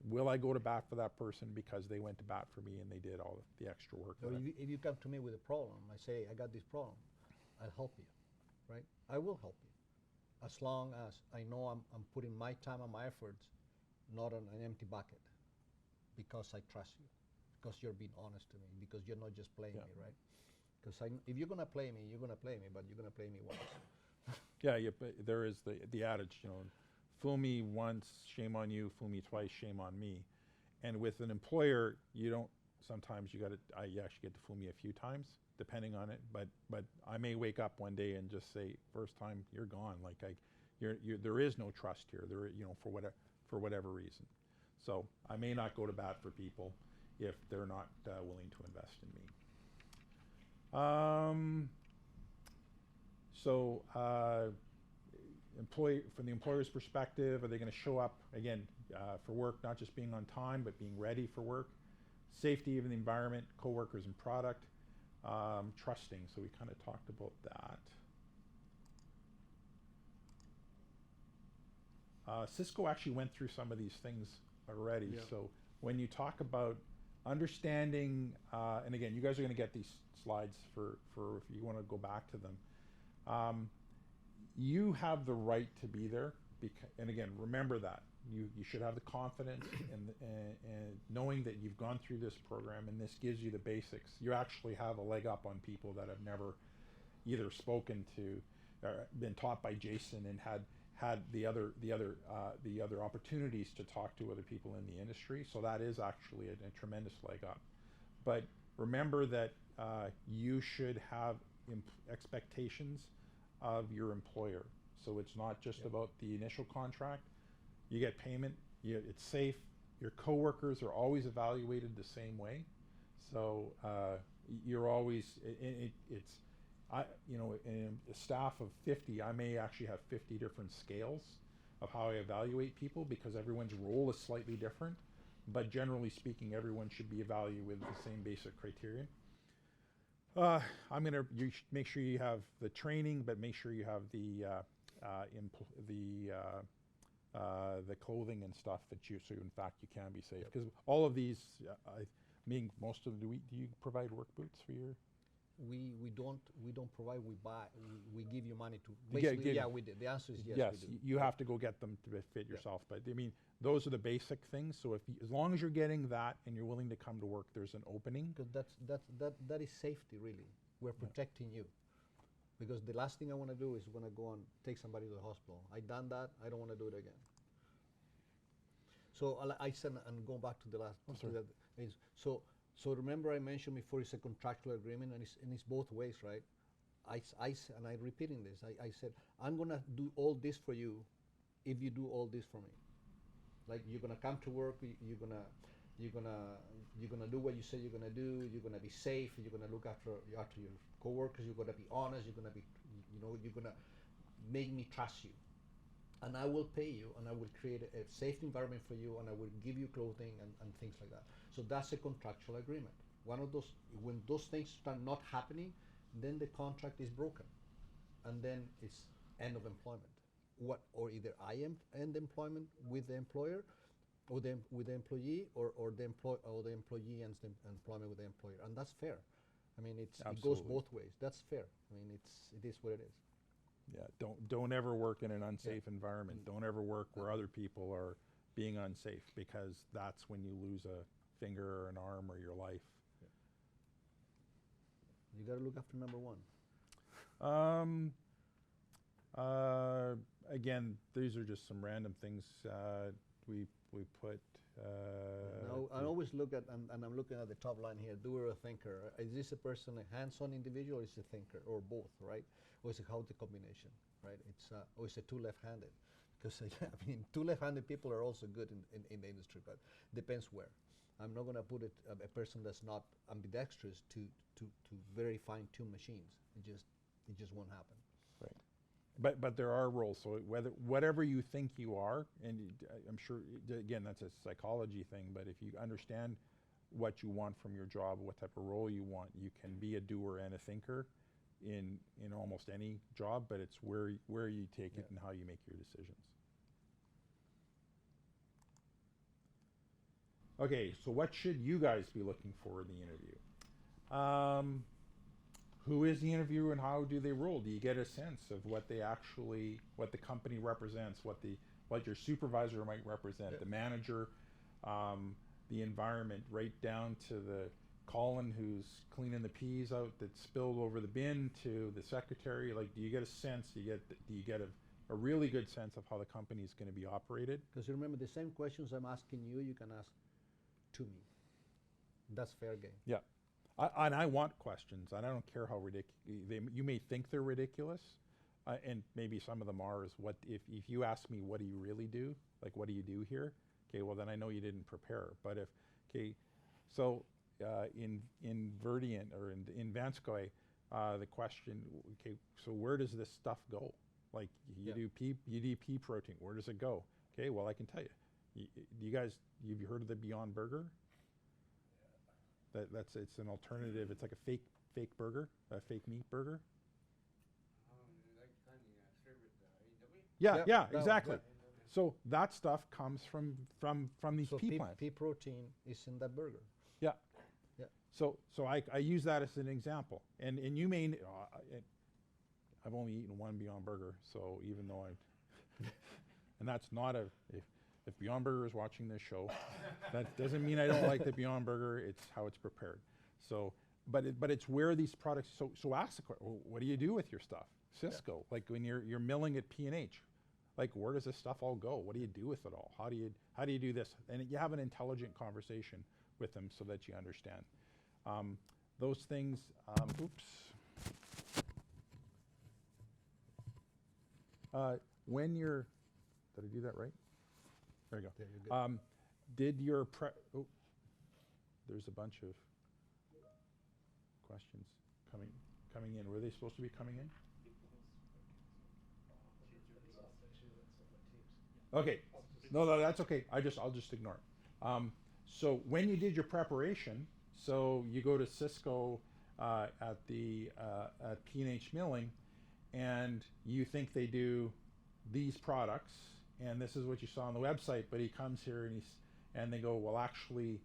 Will I go to bat for that person because they went to bat for me and they did all the extra work? So if you come to me with a problem, I say, I got this problem, I'll help you, right? I will help you. As long as I know I'm putting my time and my efforts not on an empty bucket, because I trust you, because you're being honest to me, because you're not just playing me, right? Because if you're going to play me, you're going to play me, but you're going to play me once. But there is the adage, fool me once, shame on you, fool me twice, shame on me. And with an employer, sometimes you actually get to fool me a few times, depending on it, but I may wake up one day and just say, first time, you're gone. There is no trust here, for whatever reason. So I may not go to bat for people if they're not willing to invest in me. From the employer's perspective, are they going to show up again for work, not just being on time, but being ready for work? Safety of the environment, coworkers and product, trusting. So we kind of talked about that. Cisco actually went through some of these things already. Yeah. So when you talk about understanding, and again, you guys are going to get these slides for if you want to go back to them. You have the right to be there, and again, remember that. You should have the confidence and knowing that you've gone through this program and this gives you the basics. You actually have a leg up on people that have never either spoken to or been taught by Jason and had the other opportunities to talk to other people in the industry. So that is actually a tremendous leg up. But remember that you should have expectations of your employer. So it's not just about the initial contract. You get payment, it's safe. Your coworkers are always evaluated the same way. So you're always, in a staff of 50, I may actually have 50 different scales of how I evaluate people because everyone's role is slightly different. But generally speaking, everyone should be evaluated with the same basic criterion. You should make sure you have the training, but make sure you have the clothing and stuff so in fact you can be safe. Because all of these, I mean, most of do you provide work boots for your? We don't provide. We buy. We give you money to. You get- Basically, give- yeah, we did. The answer is yes. Yes, We do. you have to go get them to fit yourself. But I mean, those are the basic things. So as long as you're getting that and you're willing to come to work, there's an opening. Because that is safety, really. We're protecting you. Because the last thing I want to do is want to go and take somebody to the hospital. I done that. I don't want to do it again. So I said, and going back to the last, Oh, to sorry. that is so remember I mentioned before it's a contractual agreement and it's both ways, right? And I'm repeating this. I said I'm gonna do all this for you if you do all this for me. Like you're gonna come to work, you're gonna do what you say you're gonna do. You're gonna be safe. You're gonna look after your coworkers. You're gonna be honest. You're gonna be, you're gonna make me trust you, and I will pay you, and I will create a safe environment for you, and I will give you clothing and things like that. So that's a contractual agreement. One of those, when those things start not happening, then the contract is broken, and then it's end of employment. Or either I am end employment with the employer, or with the employee, or the employee ends the employment with the employer, and that's fair. I mean, it goes Absolutely. both ways. That's fair. I mean, it is what it is. Yeah, don't ever work in an unsafe environment. Don't ever work where other people are being unsafe, because that's when you lose a finger or an arm or your life. You got to look after number one. Again, these are just some random things we put. Now, I always look at, and I'm looking at the top line here, doer or thinker. Is this a person, a hands-on individual, or is it a thinker, or both, right? Or is it how the combination, right? Or is it two left-handed? Because I mean, two left-handed people are also good in the industry, but depends where. I'm not going to put a person that's not ambidextrous to very fine-tuned machines. It just won't happen. Right. But there are roles. So whatever you think you are, and I'm sure again that's a psychology thing. But if you understand what you want from your job, what type of role you want, you can be a doer and a thinker in almost any job. But it's where you take it and how you make your decisions. Okay, so what should you guys be looking for in the interview? Who is the interviewer and how do they roll? Do you get a sense of what the company represents, what your supervisor might represent, the manager, the environment, right down to the Colin who's cleaning the peas out that spilled over the bin, to the secretary? Like, do you get a sense? Do you get a really good sense of how the company is going to be operated? Because remember, the same questions I'm asking you, you can ask to me. That's fair game. Yeah. And I want questions, and I don't care how ridiculous you may think they're ridiculous, and maybe some of them are. Is what if you ask me, what do you really do? Like, what do you do here? Okay, well then I know you didn't prepare. But so in Verdient or in Vanscoy, the question, okay, so where does this stuff go? Like you do pea protein, where does it go? Okay, well I can tell you. Have you heard of the Beyond Burger? It's an alternative. It's like a fake burger, a fake meat burger. Yeah, exactly. So that stuff comes from these pea plants. Pea protein is in that burger. Yeah. Yeah. So I use that as an example, and you may. I've only eaten one Beyond Burger, so even though and that's not if Beyond Burger is watching this show, that doesn't mean I don't like the Beyond Burger. It's how it's prepared. So, but it's where these products. So ask the question: what do you do with your stuff? Cisco, like when you're milling at P&H, like where does this stuff all go? What do you do with it all? How do you do this? And you have an intelligent conversation with them so that you understand those things. When you're, did I do that right? There you go. There you go. Did your there's a bunch of questions coming in. Were they supposed to be coming in? Okay. No, that's okay. I'll just ignore it. So when you did your preparation, so you go to Cisco, at the at P&H Milling, and you think they do these products, and this is what you saw on the website, but he comes here and they go, well, actually,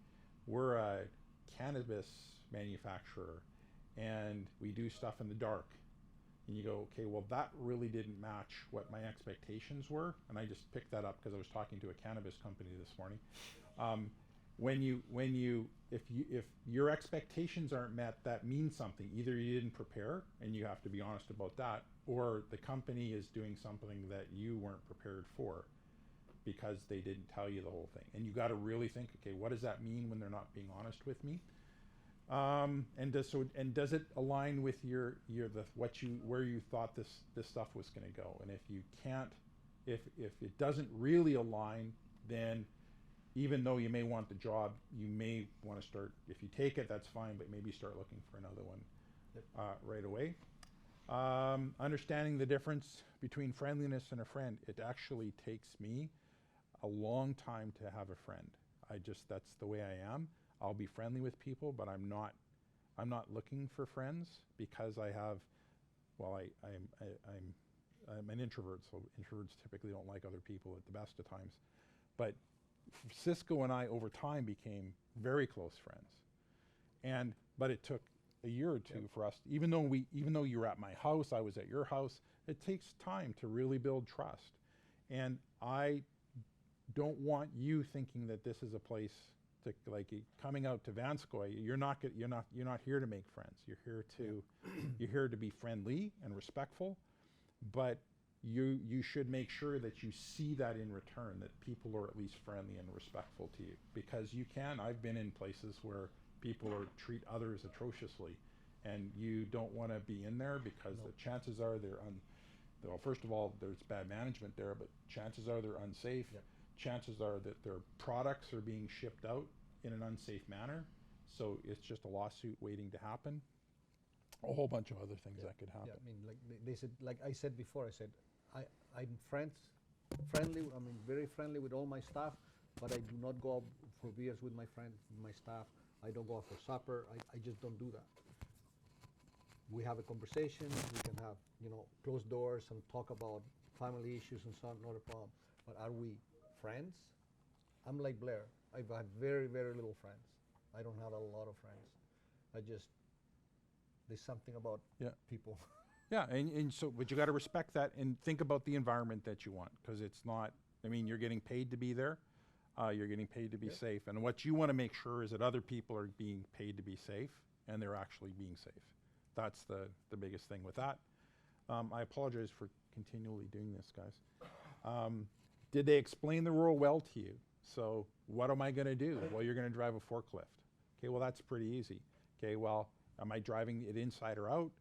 we're a cannabis manufacturer, and we do stuff in the dark. And you go, okay, well, that really didn't match what my expectations were. And I just picked that up because I was talking to a cannabis company this morning. If your expectations aren't met, that means something. Either you didn't prepare, and you have to be honest about that, or the company is doing something that you weren't prepared for because they didn't tell you the whole thing. And you got to really think, okay, what does that mean when they're not being honest with me? Does it align with where you thought this stuff was going to go? And if you can't, if it doesn't really align, then even though you may want the job, you may want to start. If you take it, that's fine, but maybe start looking for another one right away. Understanding the difference between friendliness and a friend. It actually takes me a long time to have a friend. That's the way I am. I'll be friendly with people, but I'm not looking for friends because I have, well, I'm an introvert, so introverts typically don't like other people at the best of times. But Cisco and I over time became very close friends. But it took a year or two for us, even though you were at my house, I was at your house, it takes time to really build trust. And I don't want you thinking that this is a place to, like, coming out to Vanscoy, you're not here to make friends. You're here to be friendly and respectful, but you should make sure that you see that in return, that people are at least friendly and respectful to you, because I've been in places where people treat others atrociously, and you don't want to be in there because the chances are well, first of all, there's bad management there, but chances are they're unsafe. Yep. Chances are that their products are being shipped out in an unsafe manner, so it's just a lawsuit waiting to happen. A whole bunch of other things that could happen. Yeah, I mean, like they said, like I said before, I'm friendly. I mean, very friendly with all my staff, but I do not go out for beers with my friends, with my staff. I don't go out for supper. I just don't do that. We have a conversation. We can have, closed doors and talk about family issues and so on, not a problem. But are we friends? I'm like Blair. I've had very, very little friends. I don't have a lot of friends. There's something about people. Yeah, but you got to respect that and think about the environment that you want, because it's not, you're getting paid to be there. You're getting paid to be safe. And what you want to make sure is that other people are being paid to be safe, and they're actually being safe. That's the biggest thing with that. I apologize for continually doing this, guys. Did they explain the role well to you? So what am I going to do? Well, you're going to drive a forklift. Okay, well, that's pretty easy. Okay, well, am I driving it inside or out?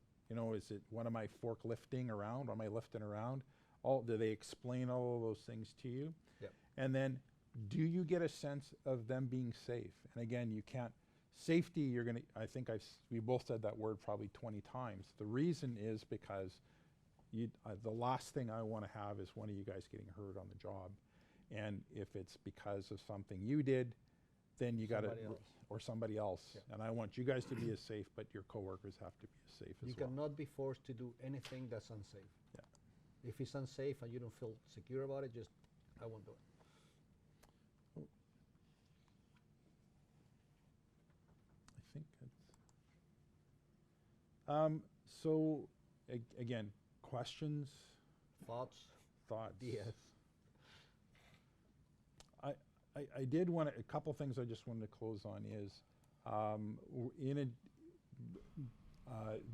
What am I forklifting around? Am I lifting around? Do they explain all of those things to you? Yep. And then, do you get a sense of them being safe? And again, you can't, safety, I think we both said that word probably 20 times. The reason is because the last thing I want to have is one of you guys getting hurt on the job. And if it's because of something you did, then you got to, or somebody else. Yeah. And I want you guys to be as safe, but your coworkers have to be as safe as well. You cannot be forced to do anything that's unsafe. Yeah. If it's unsafe and you don't feel secure about it, I won't do it. I think that's, so again, questions, Thoughts? Yes. I did want a couple things I just wanted to close on is,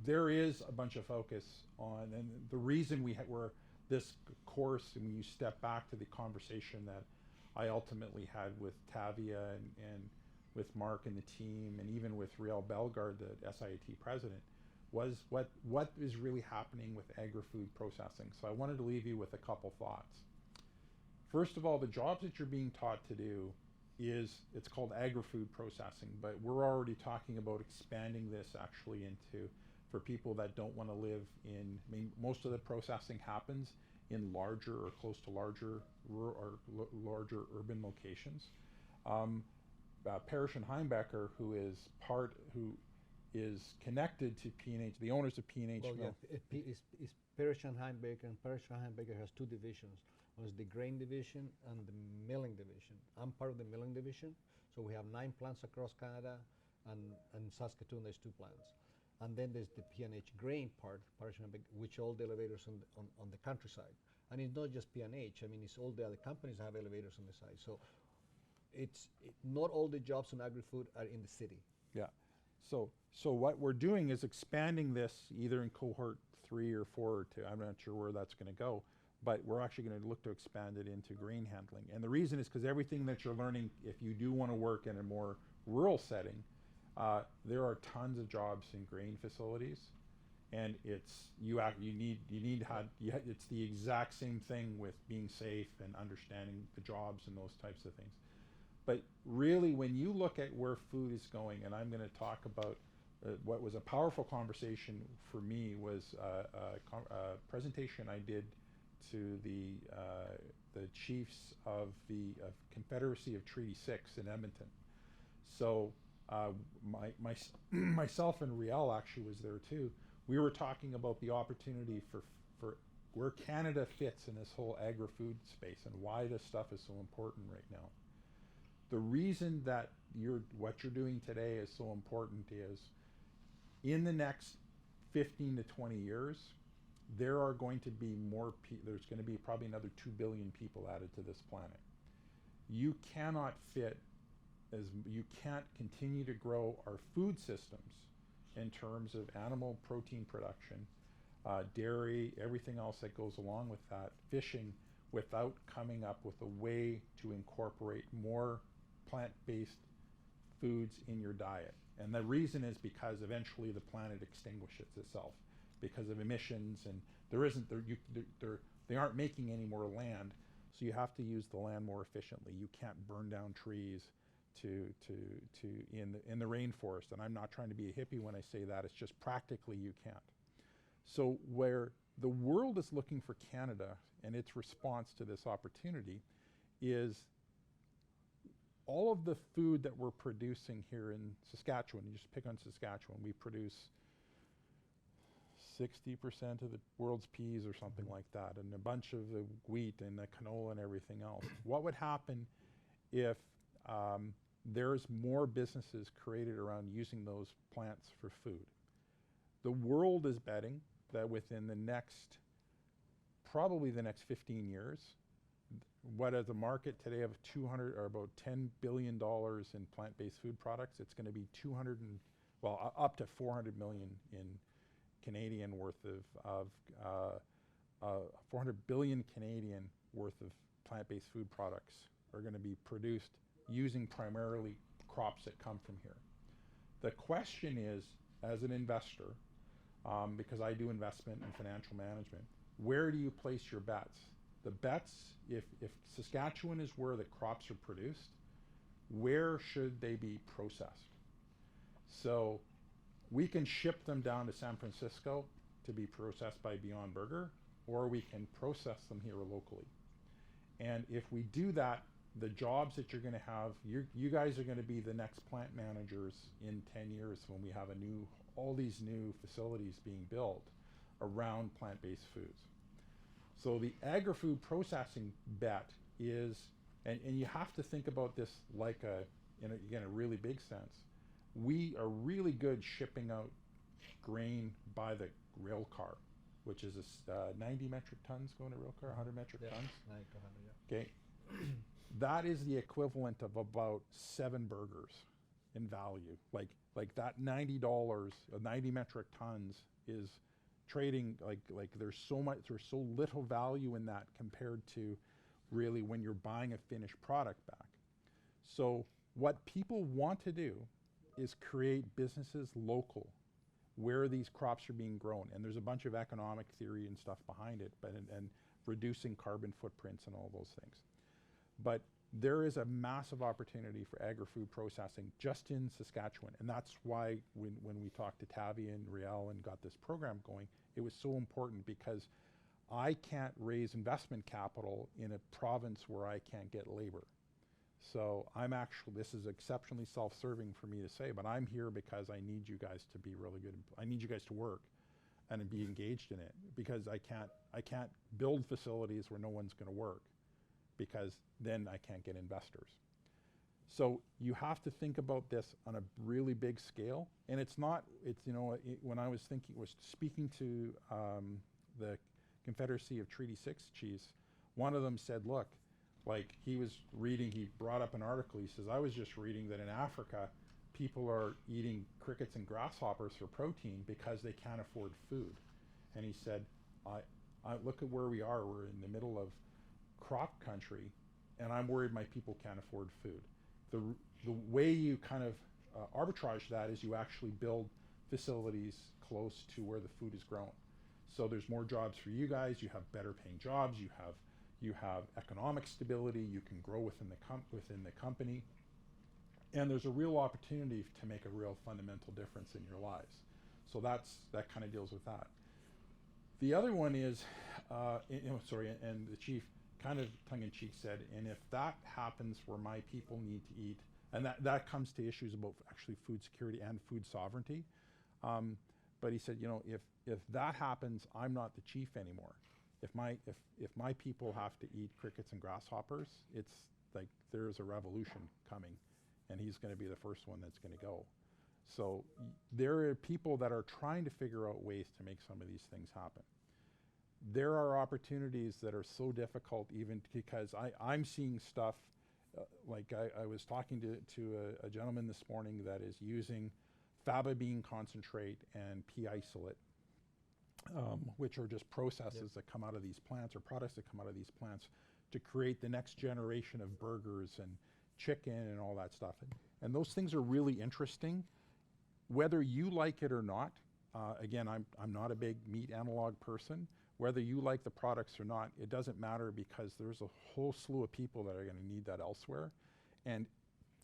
there is a bunch of focus on, and the reason we're this course, and when you step back to the conversation that I ultimately had with Tavia and with Mark and the team, and even with Riel Bellegarde, the SIIT president, was what is really happening with agri-food processing. So I wanted to leave you with a couple thoughts. First of all, the jobs that you're being taught to do it's called agri-food processing, but we're already talking about expanding this actually for people that don't want to live in, most of the processing happens in larger or close to larger larger urban locations. Parrish and Heimbecker, who is connected to P&H, the owners of P&H Well, Mill. yeah, it's Parish and Baker, and Parish and Baker has two divisions. One is the grain division and the milling division. I'm part of the milling division, so we have 9 plants across Canada, and in Saskatoon there's 2 plants. And then there's the P&H grain part, Parish and Baker, which all the elevators on the countryside. And it's not just P&H, I mean, it's all the other companies that have elevators on the side. So not all the jobs in agri-food are in the city. Yeah. So what we're doing is expanding this either in cohort 3 or 4 or 2. I'm not sure where that's going to go, but we're actually going to look to expand it into grain handling. And the reason is because everything that you're learning, if you do want to work in a more rural setting, there are tons of jobs in grain facilities, and it's it's the exact same thing with being safe and understanding the jobs and those types of things. But really, when you look at where food is going, and I'm going to talk about what was a powerful conversation for me was a presentation I did to the chiefs of the Confederacy of Treaty 6 in Edmonton. So myself and Riel actually was there too. We were talking about the opportunity for where Canada fits in this whole agri-food space and why this stuff is so important right now. The reason that what you're doing today is so important is in the next 15 to 20 years, there are going to be there's going to be probably another 2 billion people added to this planet. You cannot you can't continue to grow our food systems in terms of animal protein production, dairy, everything else that goes along with that, fishing, without coming up with a way to incorporate more plant-based foods in your diet. And the reason is because eventually the planet extinguishes itself because of emissions, and they aren't making any more land, so you have to use the land more efficiently. You can't burn down trees in the rainforest, and I'm not trying to be a hippie when I say that, it's just practically you can't. So where the world is looking for Canada and its response to this opportunity is all of the food that we're producing here in Saskatchewan. You just pick on Saskatchewan, we produce 60% of the world's peas or something like that, and a bunch of the wheat and the canola and everything else. What would happen if there's more businesses created around using those plants for food? The world is betting that within probably the next 15 years, what is a market today of about $10 billion in plant-based food products, it's going to be up to 400 million in Canadian worth of 400 billion Canadian worth of plant-based food products are going to be produced using primarily crops that come from here. The question is, as an investor, because I do investment and financial management, where do you place your bets? The bets, if Saskatchewan is where the crops are produced, where should they be processed? So we can ship them down to San Francisco to be processed by Beyond Burger, or we can process them here locally. And if we do that, the jobs that you're going to have, you guys are going to be the next plant managers in 10 years when we have all these new facilities being built around plant-based foods. So the agri-food processing bet is, and you have to think about this like in a really big sense. We are really good shipping out grain by the rail car, which is 90 metric tons going to rail car, 100 metric tons. 90 to 100, yeah. Okay. That is the equivalent of about 7 burgers in value. Like that $90, 90 metric tons is trading like there's so little value in that compared to really when you're buying a finished product back. So what people want to do is create businesses local where these crops are being grown, and there's a bunch of economic theory and stuff behind it, and reducing carbon footprints and all those things. But there is a massive opportunity for agri-food processing just in Saskatchewan, and that's why when we talked to Tavi and Riel and got this program going, it was so important, because I can't raise investment capital in a province where I can't get labor. So I'm actually, this is exceptionally self-serving for me to say, but I'm here because I need you guys to be really good. I need you guys to work and be engaged in it, because I can't build facilities where no one's going to work, because then I can't get investors. So you have to think about this on a really big scale, and it's not, it's, you know, when I was speaking to the Confederacy of Treaty 6 chiefs, one of them said, look, like he brought up an article, he says, I was just reading that in Africa, people are eating crickets and grasshoppers for protein because they can't afford food. And he said, I look at where we are, we're in the middle of crop country, and I'm worried my people can't afford food. The way you kind of arbitrage that is you actually build facilities close to where the food is grown. So there's more jobs for you guys, you have better paying jobs, you have economic stability, you can grow within the company, and there's a real opportunity to make a real fundamental difference in your lives. So that kind of deals with that. The other one is, and the chief kind of tongue-in-cheek said, and if that happens where my people need to eat, and that comes to issues about actually food security and food sovereignty, but he said, you know, if that happens, I'm not the chief anymore. If my people have to eat crickets and grasshoppers, it's like there's a revolution coming, and he's going to be the first one that's going to go. So there are people that are trying to figure out ways to make some of these things happen. There are opportunities that are so difficult, even because I'm seeing stuff, like I was talking to a gentleman this morning that is using faba bean concentrate and pea isolate, which are just processes that come out of these plants, or products that come out of these plants, to create the next generation of burgers and chicken and all that stuff. And those things are really interesting, whether you like it or not. Again, I'm not a big meat analog person. Whether you like the products or not, it doesn't matter, because there's a whole slew of people that are going to need that elsewhere. And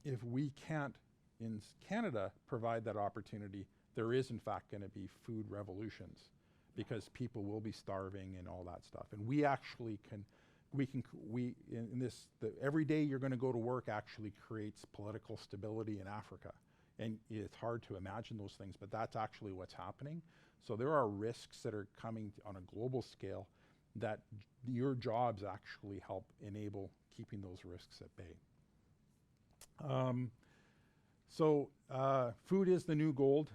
if we can't, in Canada, provide that opportunity, there is in fact going to be food revolutions, because people will be starving and all that stuff. And we actually every day you're going to go to work actually creates political stability in Africa. And it's hard to imagine those things, but that's actually what's happening. So there are risks that are coming on a global scale that your jobs actually help enable keeping those risks at bay. Food is the new gold.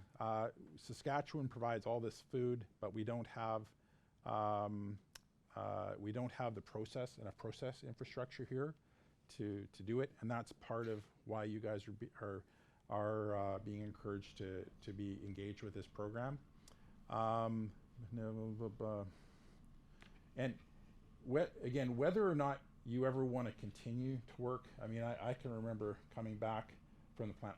Saskatchewan provides all this food, but we don't have the process infrastructure here to do it, and that's part of why you guys are being encouraged to be engaged with this program. And again, whether or not you ever want to continue to work, I mean, I can remember coming back from the plant.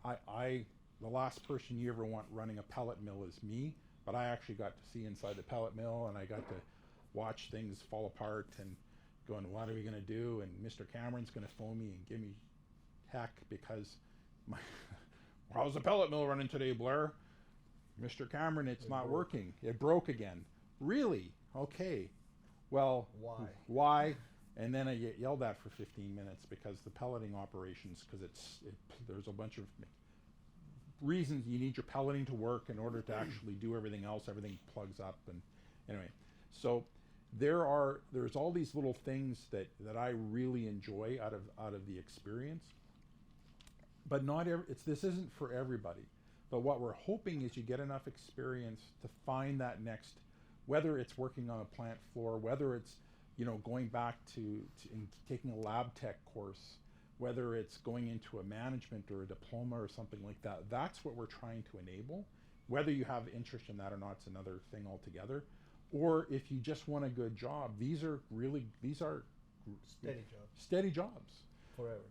The last person you ever want running a pellet mill is me, but I actually got to see inside the pellet mill, and I got to watch things fall apart and going, what are we going to do? And Mr. Cameron's going to phone me and give me heck because how's the pellet mill running today, Blair? Mr. Cameron, it's not working. It broke again. Really? Okay. Well, why? And then I get yelled at for 15 minutes because the pelleting operations, because there's a bunch of reasons you need your pelleting to work in order to actually do everything else. Everything plugs up, and anyway. So there's all these little things that I really enjoy out of the experience. But this isn't for everybody. But what we're hoping is you get enough experience to find that next, whether it's working on a plant floor, whether it's going back to taking a lab tech course, whether it's going into a management or a diploma or something like that. That's what we're trying to enable. Whether you have interest in that or not, it's another thing altogether. Or if you just want a good job, these are steady jobs forever.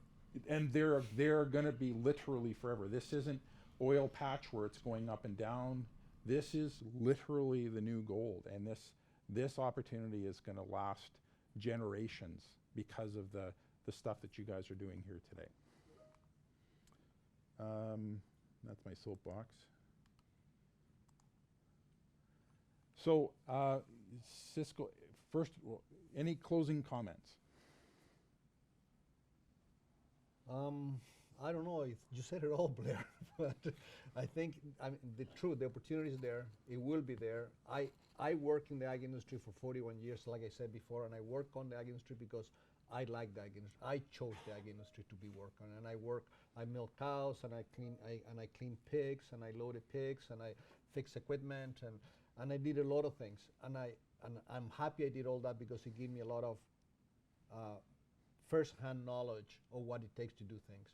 And they're going to be literally forever. This isn't oil patch where it's going up and down. This is literally the new gold, and this opportunity is going to last generations because of the stuff that you guys are doing here today. That's my soapbox. So, Cisco, first, any closing comments? I don't know. You said it all, Blair. But I think the opportunity is there. It will be there. I work in the ag industry for 41 years, like I said before, and I work on the ag industry because I like the ag industry. I chose the ag industry to be work on, and I milk cows, and I clean pigs, and I loaded pigs, and I fix equipment, and I did a lot of things, and I'm happy I did all that because it gave me a lot of first-hand knowledge of what it takes to do things.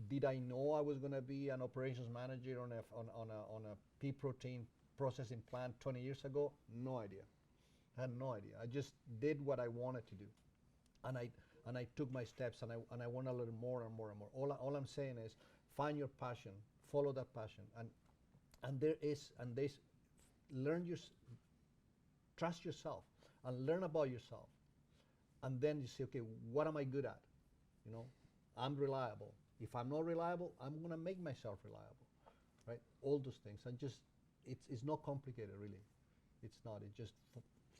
Did I know I was going to be an operations manager on a pea protein processing plant 20 years ago? No idea. I had no idea. I just did what I wanted to do, and I took my steps, and I want to learn more and more and more. All I'm saying is, find your passion, follow that passion, and trust yourself, and learn about yourself, and then you say, okay, what am I good at? You know, I'm reliable. If I'm not reliable, I'm going to make myself reliable, right? All those things, and just it's not complicated, really. It's not. It just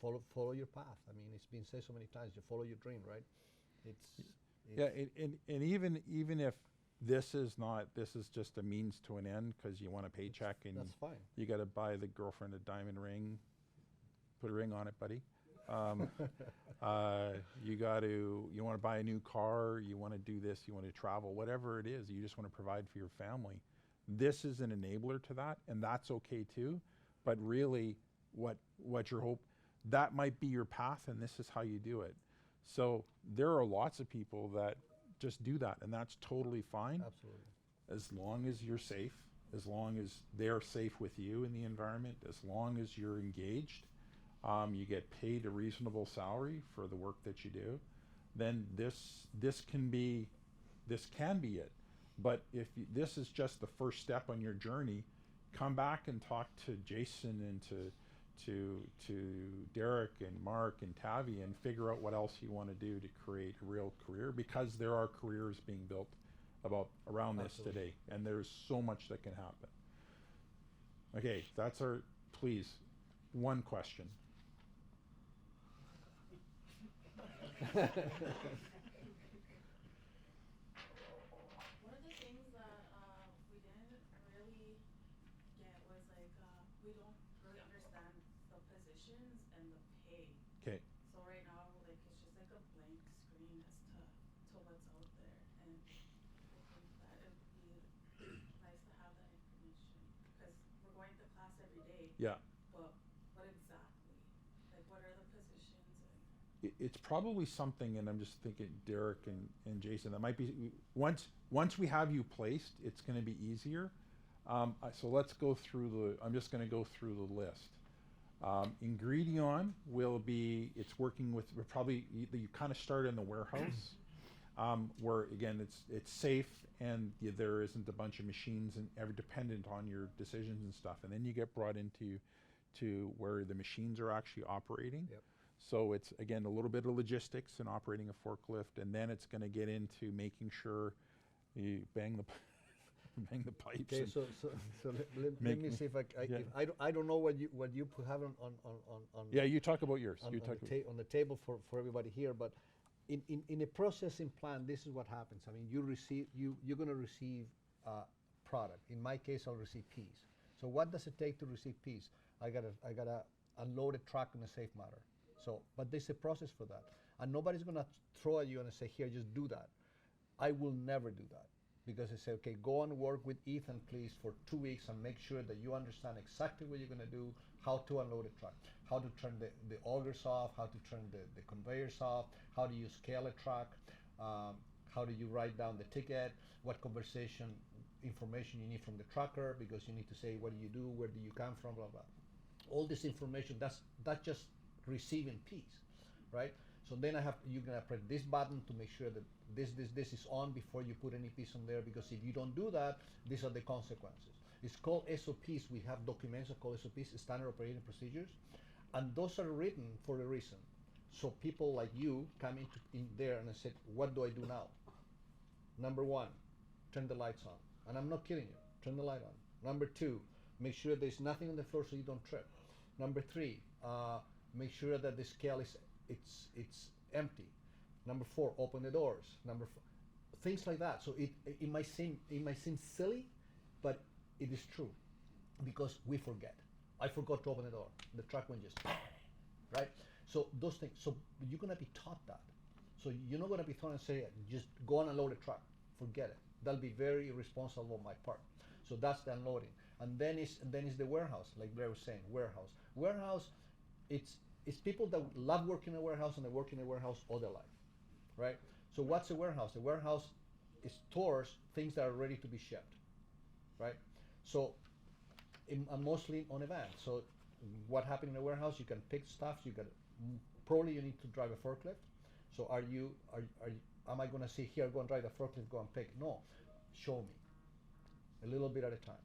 follow your path. I mean, it's been said so many times. You follow your dream, right? And even if this is just a means to an end because you want a paycheck and that's fine. You got to buy the girlfriend a diamond ring. Put a ring on it, buddy. You want to buy a new car, you want to do this, you want to travel, whatever it is, you just want to provide for your family. This is an enabler to that, and that's okay too. But really, what your hope, that might be your path, and this is how you do it. So there are lots of people that just do that, and that's totally fine. Absolutely. As long as you're safe, as long as they're safe with you in the environment, as long as you're engaged, you get paid a reasonable salary for the work that you do, then this can be it. But if this is just the first step on your journey, come back and talk to Jason and to Derek and Mark and Tavi and figure out what else you want to do to create a real career, because there are careers being built around this today, and there's so much that can happen. Okay, please, one question. One of the things that we didn't really get was we don't really understand the positions and the pay. Okay. So right now, it's just like a blank screen as to what's out there, and I think that it would be nice to have that information because we're going to class every day. Yeah. But what exactly? What are the positions? It's probably something, and I'm just thinking Derek and Jason, that might be, once we have you placed, it's going to be easier. So let's go through I'm just going to go through the list. Ingredion it's working with, you kind of start in the warehouse, where again, it's safe, and there isn't a bunch of machines and ever dependent on your decisions and stuff. And then you get brought into where the machines are actually operating. Yep. So it's, again, a little bit of logistics and operating a forklift, and then it's going to get into making sure you bang the pipes. Okay, so let me see if I don't know what you have on. Yeah, you talk about yours. On the table for everybody here, but in a processing plant, this is what happens. I mean, you're going to receive product. In my case, I'll receive peas. So what does it take to receive peas? I gotta unload a truck in a safe manner. So, but there's a process for that, and nobody's gonna throw at you and say, "Here, just do that." I will never do that, because I say, "Okay, go and work with Ethan, please, for 2 weeks and make sure that you understand exactly what you're gonna do, how to unload a truck, how to turn the augers off, how to turn the conveyors off, how do you scale a truck, how do you write down the ticket, what conversation information you need from the trucker, because you need to say what do you do, where do you come from, blah blah." All this information, that's just receiving peas, right? So then you're gonna press this button to make sure that this is on before you put any peas on there, because if you don't do that, these are the consequences. It's called SOPs. We have documents called SOPs, Standard Operating Procedures, and those are written for a reason. So people like you come in there and said, "What do I do now?" Number one, turn the lights on, and I'm not kidding you. Turn the light on. Number two, make sure there's nothing on the floor so you don't trip. Number three, make sure that the scale is empty. Number four, open the doors. things like that. So it might seem silly, but it is true, because we forget. I forgot to open the door. The truck went just right. So those things. So you're gonna be taught that. So you're not gonna be taught and say just go on and load a truck. Forget it. That'll be very irresponsible on my part. So that's the unloading, and then is the warehouse, like Blair was saying. Warehouse. It's people that love working in a warehouse and they work in a warehouse all their life, right? So what's a warehouse? A warehouse stores things that are ready to be shipped, right? So mostly on a van. So what happened in a warehouse? You can pick stuff. Probably you need to drive a forklift. So am I going to say here, go and drive the forklift, go and pick? No, show me a little bit at a time,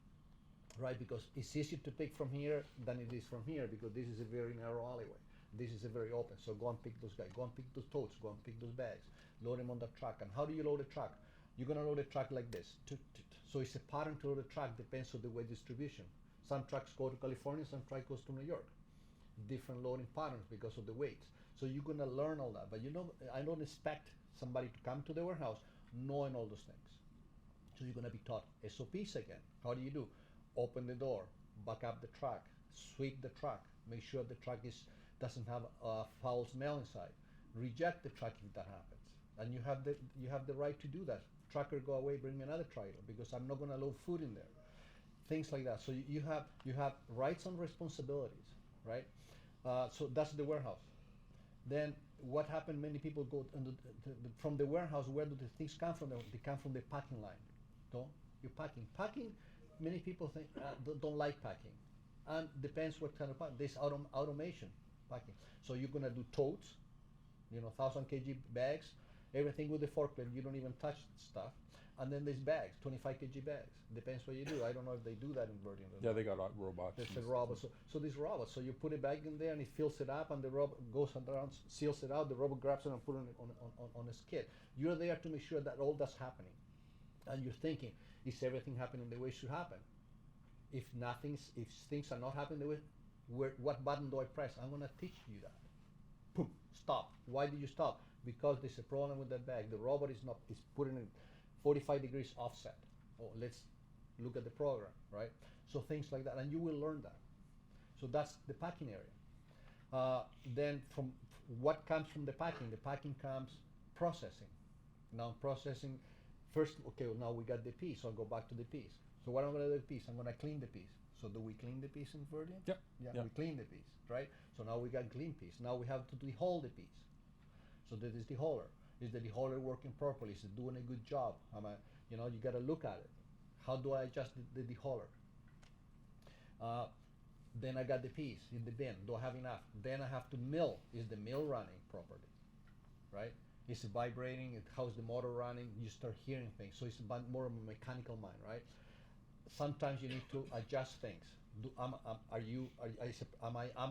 right? Because it's easier to pick from here than it is from here, because this is a very narrow alleyway. This is a very open. So go and pick those guys. Go and pick those totes. Go and pick those bags. Load them on the truck. And how do you load a truck? You're going to load a truck like this. So it's a pattern to load a truck, depends on the weight distribution. Some trucks go to California, some truck goes to New York. Different loading patterns because of the weights. So you're going to learn all that. But I don't expect somebody to come to the warehouse knowing all those things. So you're going to be taught SOPs again. How do you do? Open the door, back up the truck, sweep the truck, make sure the truck doesn't have a foul smell inside. Reject the truck if that happens. And you have the right to do that. Trucker, go away, bring me another trailer, because I'm not going to load food in there. Things like that. So you have rights and responsibilities, right? So that's the warehouse. Then what happened? Many people go from the warehouse. Where do the things come from? They come from the packing line. So you're packing. Packing. Many people think don't like packing, and depends what kind of pack. There's automation packing. So you're gonna do totes, 1,000 kg bags, everything with the forklift. You don't even touch stuff. And then there's bags, 25 kg bags. Depends what you do. I don't know if they do that in Virgin. Yeah, they got robots. There's a robot. So these robots. So you put a bag in there and it fills it up, and the robot goes around, seals it out. The robot grabs it and puts it on a skid. You're there to make sure that all that's happening, and you're thinking, is everything happening the way it should happen? If things are not happening the way, what button do I press? I'm gonna teach you that. Boom, stop. Why did you stop? Because there's a problem with that bag. The robot is putting it 45 degrees offset. Oh, let's look at the program, right? So things like that, and you will learn that. So that's the packing area. Then from what comes from the packing comes processing. Now processing, first, okay, well, now we got the piece, so I'll go back to the piece. So what I'm gonna do with the piece? I'm gonna clean the piece. So do we clean the piece in Virgin? Yep. Yeah, Yep. we clean the piece, right? So now we got clean piece. Now we have to dehull the piece. So that is the hauler. Is the dehauler working properly? Is it doing a good job? You gotta look at it. How do I adjust the dehauler? Then I got the piece in the bin. Do I have enough? Then I have to mill. Is the mill running properly? Right? Is it vibrating? How's the motor running? You start hearing things. So it's more of a mechanical mind, right? Sometimes you need to adjust things. Am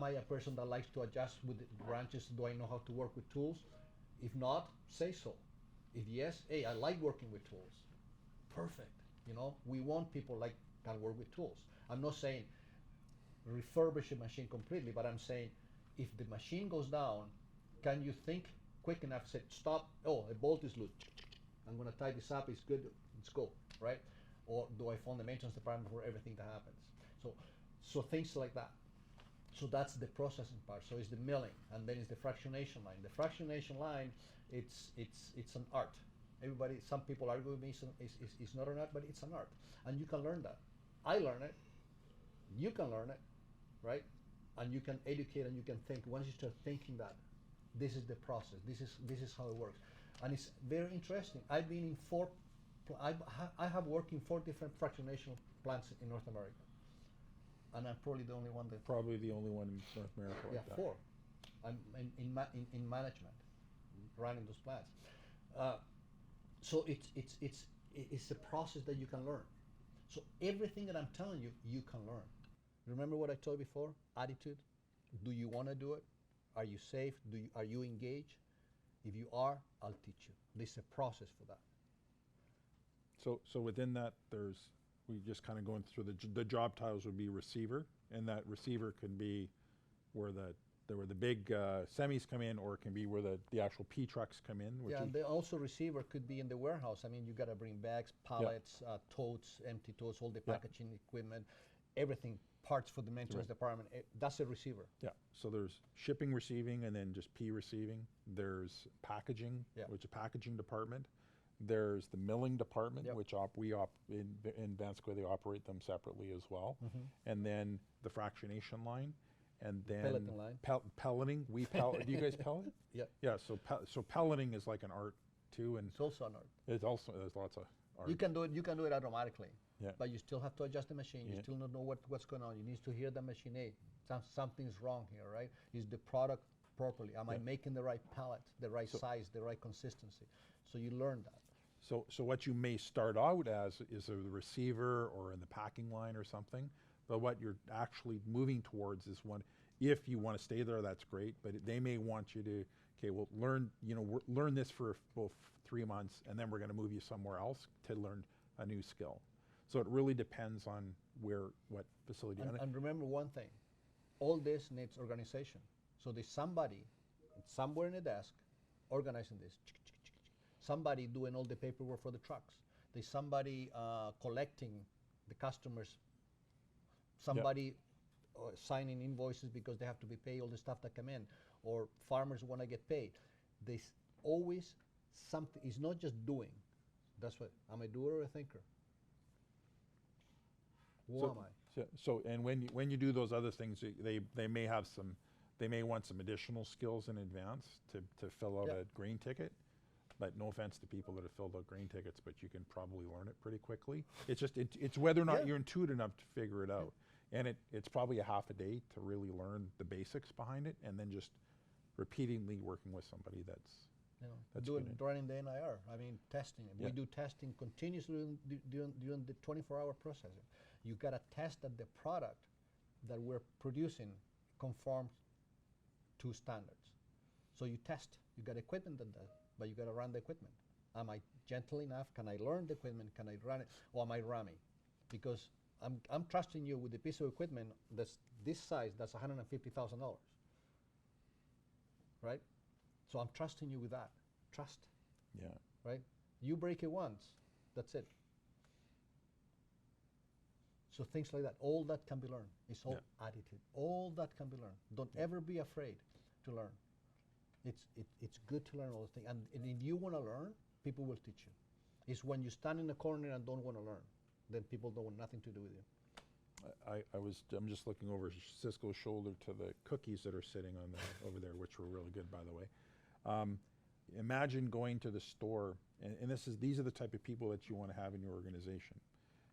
I a person that likes to adjust with the branches? Do I know how to work with tools? If not, say so. If yes, hey, I like working with tools. Perfect. We want people like can work with tools. I'm not saying refurbish a machine completely, but I'm saying if the machine goes down, can you think quick enough to say, stop, oh, a bolt is loose. I'm going to tie this up, it's good, let's go, right? Or do I phone the maintenance department for everything that happens? So things like that. So that's the processing part. So it's the milling, and then it's the fractionation line. The fractionation line, it's an art. Some people argue with me, it's not an art, but it's an art. And you can learn that. I learn it. You can learn it, right? And you can educate and you can think. Once you start thinking that, this is the process. This is how it works. And it's very interesting. I've been in I have worked in 4 different fractionation plants in North America. And I'm probably the only one that. Probably the only one in North America like that. 4. I'm in management, running those plants. So it's a process that you can learn. So everything that I'm telling you, you can learn. Remember what I told you before? Attitude. Do you want to do it? Are you safe? Are you engaged? If you are, I'll teach you. There's a process for that. So within that, we just kind of going through the job titles would be receiver, and that receiver could be where the where the big semis come in, or it can be where the actual P trucks come in. Which Yeah, is, and the also receiver could be in the warehouse. I mean, you got to bring bags, pallets, totes, empty totes, all the Yeah. packaging equipment, everything, parts for the maintenance department. That's a receiver. yeah. So there's shipping, receiving, and then just P receiving. There's packaging, Yeah. which is a packaging department. There's the milling department, Yep. which in Vanscoy they operate them separately as well. Mm-hmm. And then the fractionation line, and then Pelleting line. pelleting. We pellet. Do you guys pellet? Yep. Yeah. So pelleting is like an art too, and It's also an art. it's also there's lots of art. You can do it. You can do it automatically. Yeah. But you still have to adjust the machine. You Yeah. still don't know what's going on. You need to hear the machine. Hey, something's wrong here, right? Is the product properly? Am I Yeah. making the right pallet, the right So- size, the right consistency? So you learn that. So what you may start out as is a receiver or in the packing line or something, but what you're actually moving towards is one. If you want to stay there, that's great. But they may want you to, okay, well, learn this for 3 months, and then we're going to move you somewhere else to learn a new skill. So it really depends on what facility. And remember one thing, all this needs organization. So there's somebody somewhere in the desk organizing this. Somebody doing all the paperwork for the trucks. There's somebody collecting the customers. Somebody signing invoices because they have to be paid, all the stuff that come in. Or farmers want to get paid. There's always something. It's not just doing. That's what, am I a doer or a thinker? Who am I? So and when you do those other things, they may want some additional skills in advance to fill out Yeah. a grain ticket. But no offense to people that have filled out grain tickets, but you can probably learn it pretty quickly. It's just it's whether or not Yeah. you're intuitive enough to figure it out. And it's probably a half a day to really learn the basics behind it, and then just repeatedly working with somebody that's That's doing good. running the NIR. I mean, testing. Yeah. We do testing continuously during the 24-hour processing. You got to test that the product that we're producing conforms to standards. So you test. You got equipment that does, but you got to run the equipment. Am I gentle enough? Can I learn the equipment? Can I run it? Or am I ramming? Because I'm trusting you with a piece of equipment that's this size. That's $150,000, right? So I'm trusting you with that. Trust, Yeah. right? You break it once, that's it. So things like that, all that can be learned. It's all attitude. All that can be learned. Don't ever be afraid to learn. It's good to learn all the things. And if you want to learn, people will teach you. It's when you stand in the corner and don't want to learn, then people don't want nothing to do with you. I'm just looking over Cisco's shoulder to the cookies that are sitting on over there, which were really good, by the way. Imagine going to the store, and these are the type of people that you want to have in your organization.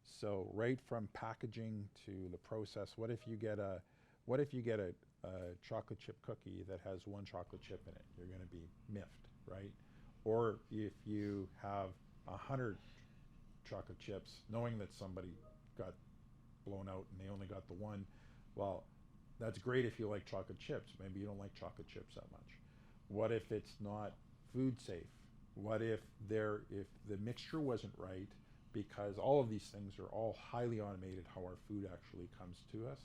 So right from packaging to the process, what if you get a chocolate chip cookie that has one chocolate chip in it? You're going to be miffed, right? Or if you have 100 chocolate chips, knowing that somebody got blown out and they only got the one, well, that's great if you like chocolate chips. Maybe you don't like chocolate chips that much. What if it's not food safe? What if the mixture wasn't right? Because all of these things are all highly automated, how our food actually comes to us.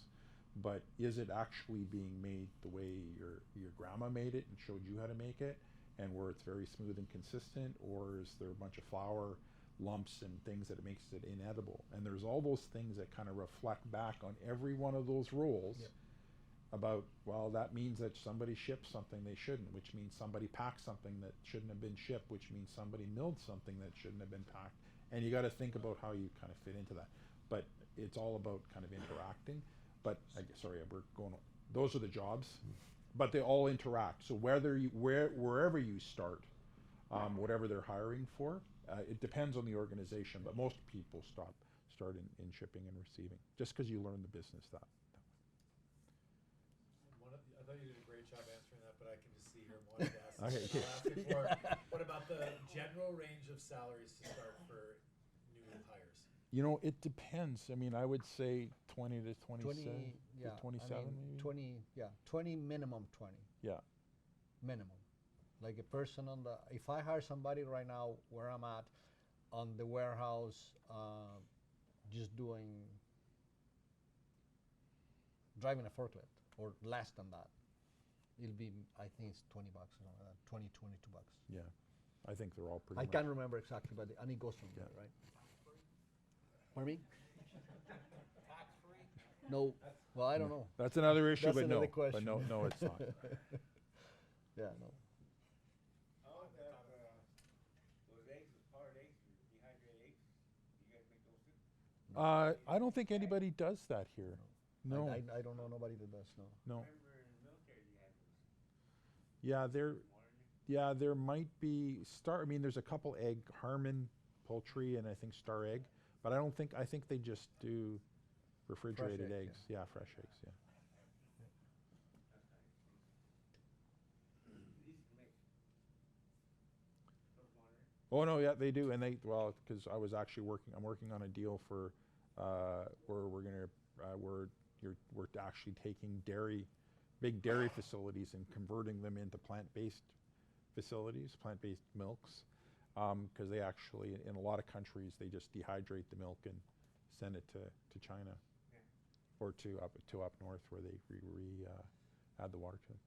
But is it actually being made the way your grandma made it and showed you how to make it, and where it's very smooth and consistent? Or is there a bunch of flour lumps and things that makes it inedible? And there's all those things that kind of reflect back on every one of those roles. Yep. About, well, that means that somebody shipped something they shouldn't, which means somebody packed something that shouldn't have been shipped, which means somebody milled something that shouldn't have been packed. And you got to think about how you kind of fit into that. But it's all about kind of interacting. But those are the jobs, but they all interact. So wherever you start, whatever they're hiring for, it depends on the organization. But most people start in shipping and receiving, just because you learn the business that. I thought you did a great job answering that, but I can just see here wanting to ask. Okay. I'll ask you for, what about the general range of salaries to start for new hires? It depends. I mean, I would say 20 to 27, 27 I mean, maybe. 20 minimum 20. Yeah. Minimum. Like a person if I hire somebody right now where I'm at on the warehouse, just driving a forklift or less than that, it'll be, I think it's $20 or something like that, 22 bucks. Yeah, I think they're all pretty I much. can't remember exactly, but and it goes from there, right? Pardon me? No. Well, I don't know. That's another issue, That's but no, another question. no, it's not. Yeah, no. How about that, those eggs, those powdered eggs, dehydrated eggs, you guys make those too? I don't think anybody does that here. No, I don't know nobody that does, no. no. Remember in the military you had those. Yeah, there. Water in it? Yeah, there might be I mean, there's a couple egg, Harmon Poultry and I think Star Egg, but I think they just do refrigerated eggs, eggs. Yeah, fresh eggs. Yeah. These can make soap water. Oh no, yeah, they do, and because I'm working on a deal for where we're actually taking big dairy facilities and converting them into plant-based facilities, plant-based milks, because they actually, in a lot of countries, they just dehydrate the milk and send it to China, Yeah. or to up north where they add the water to it.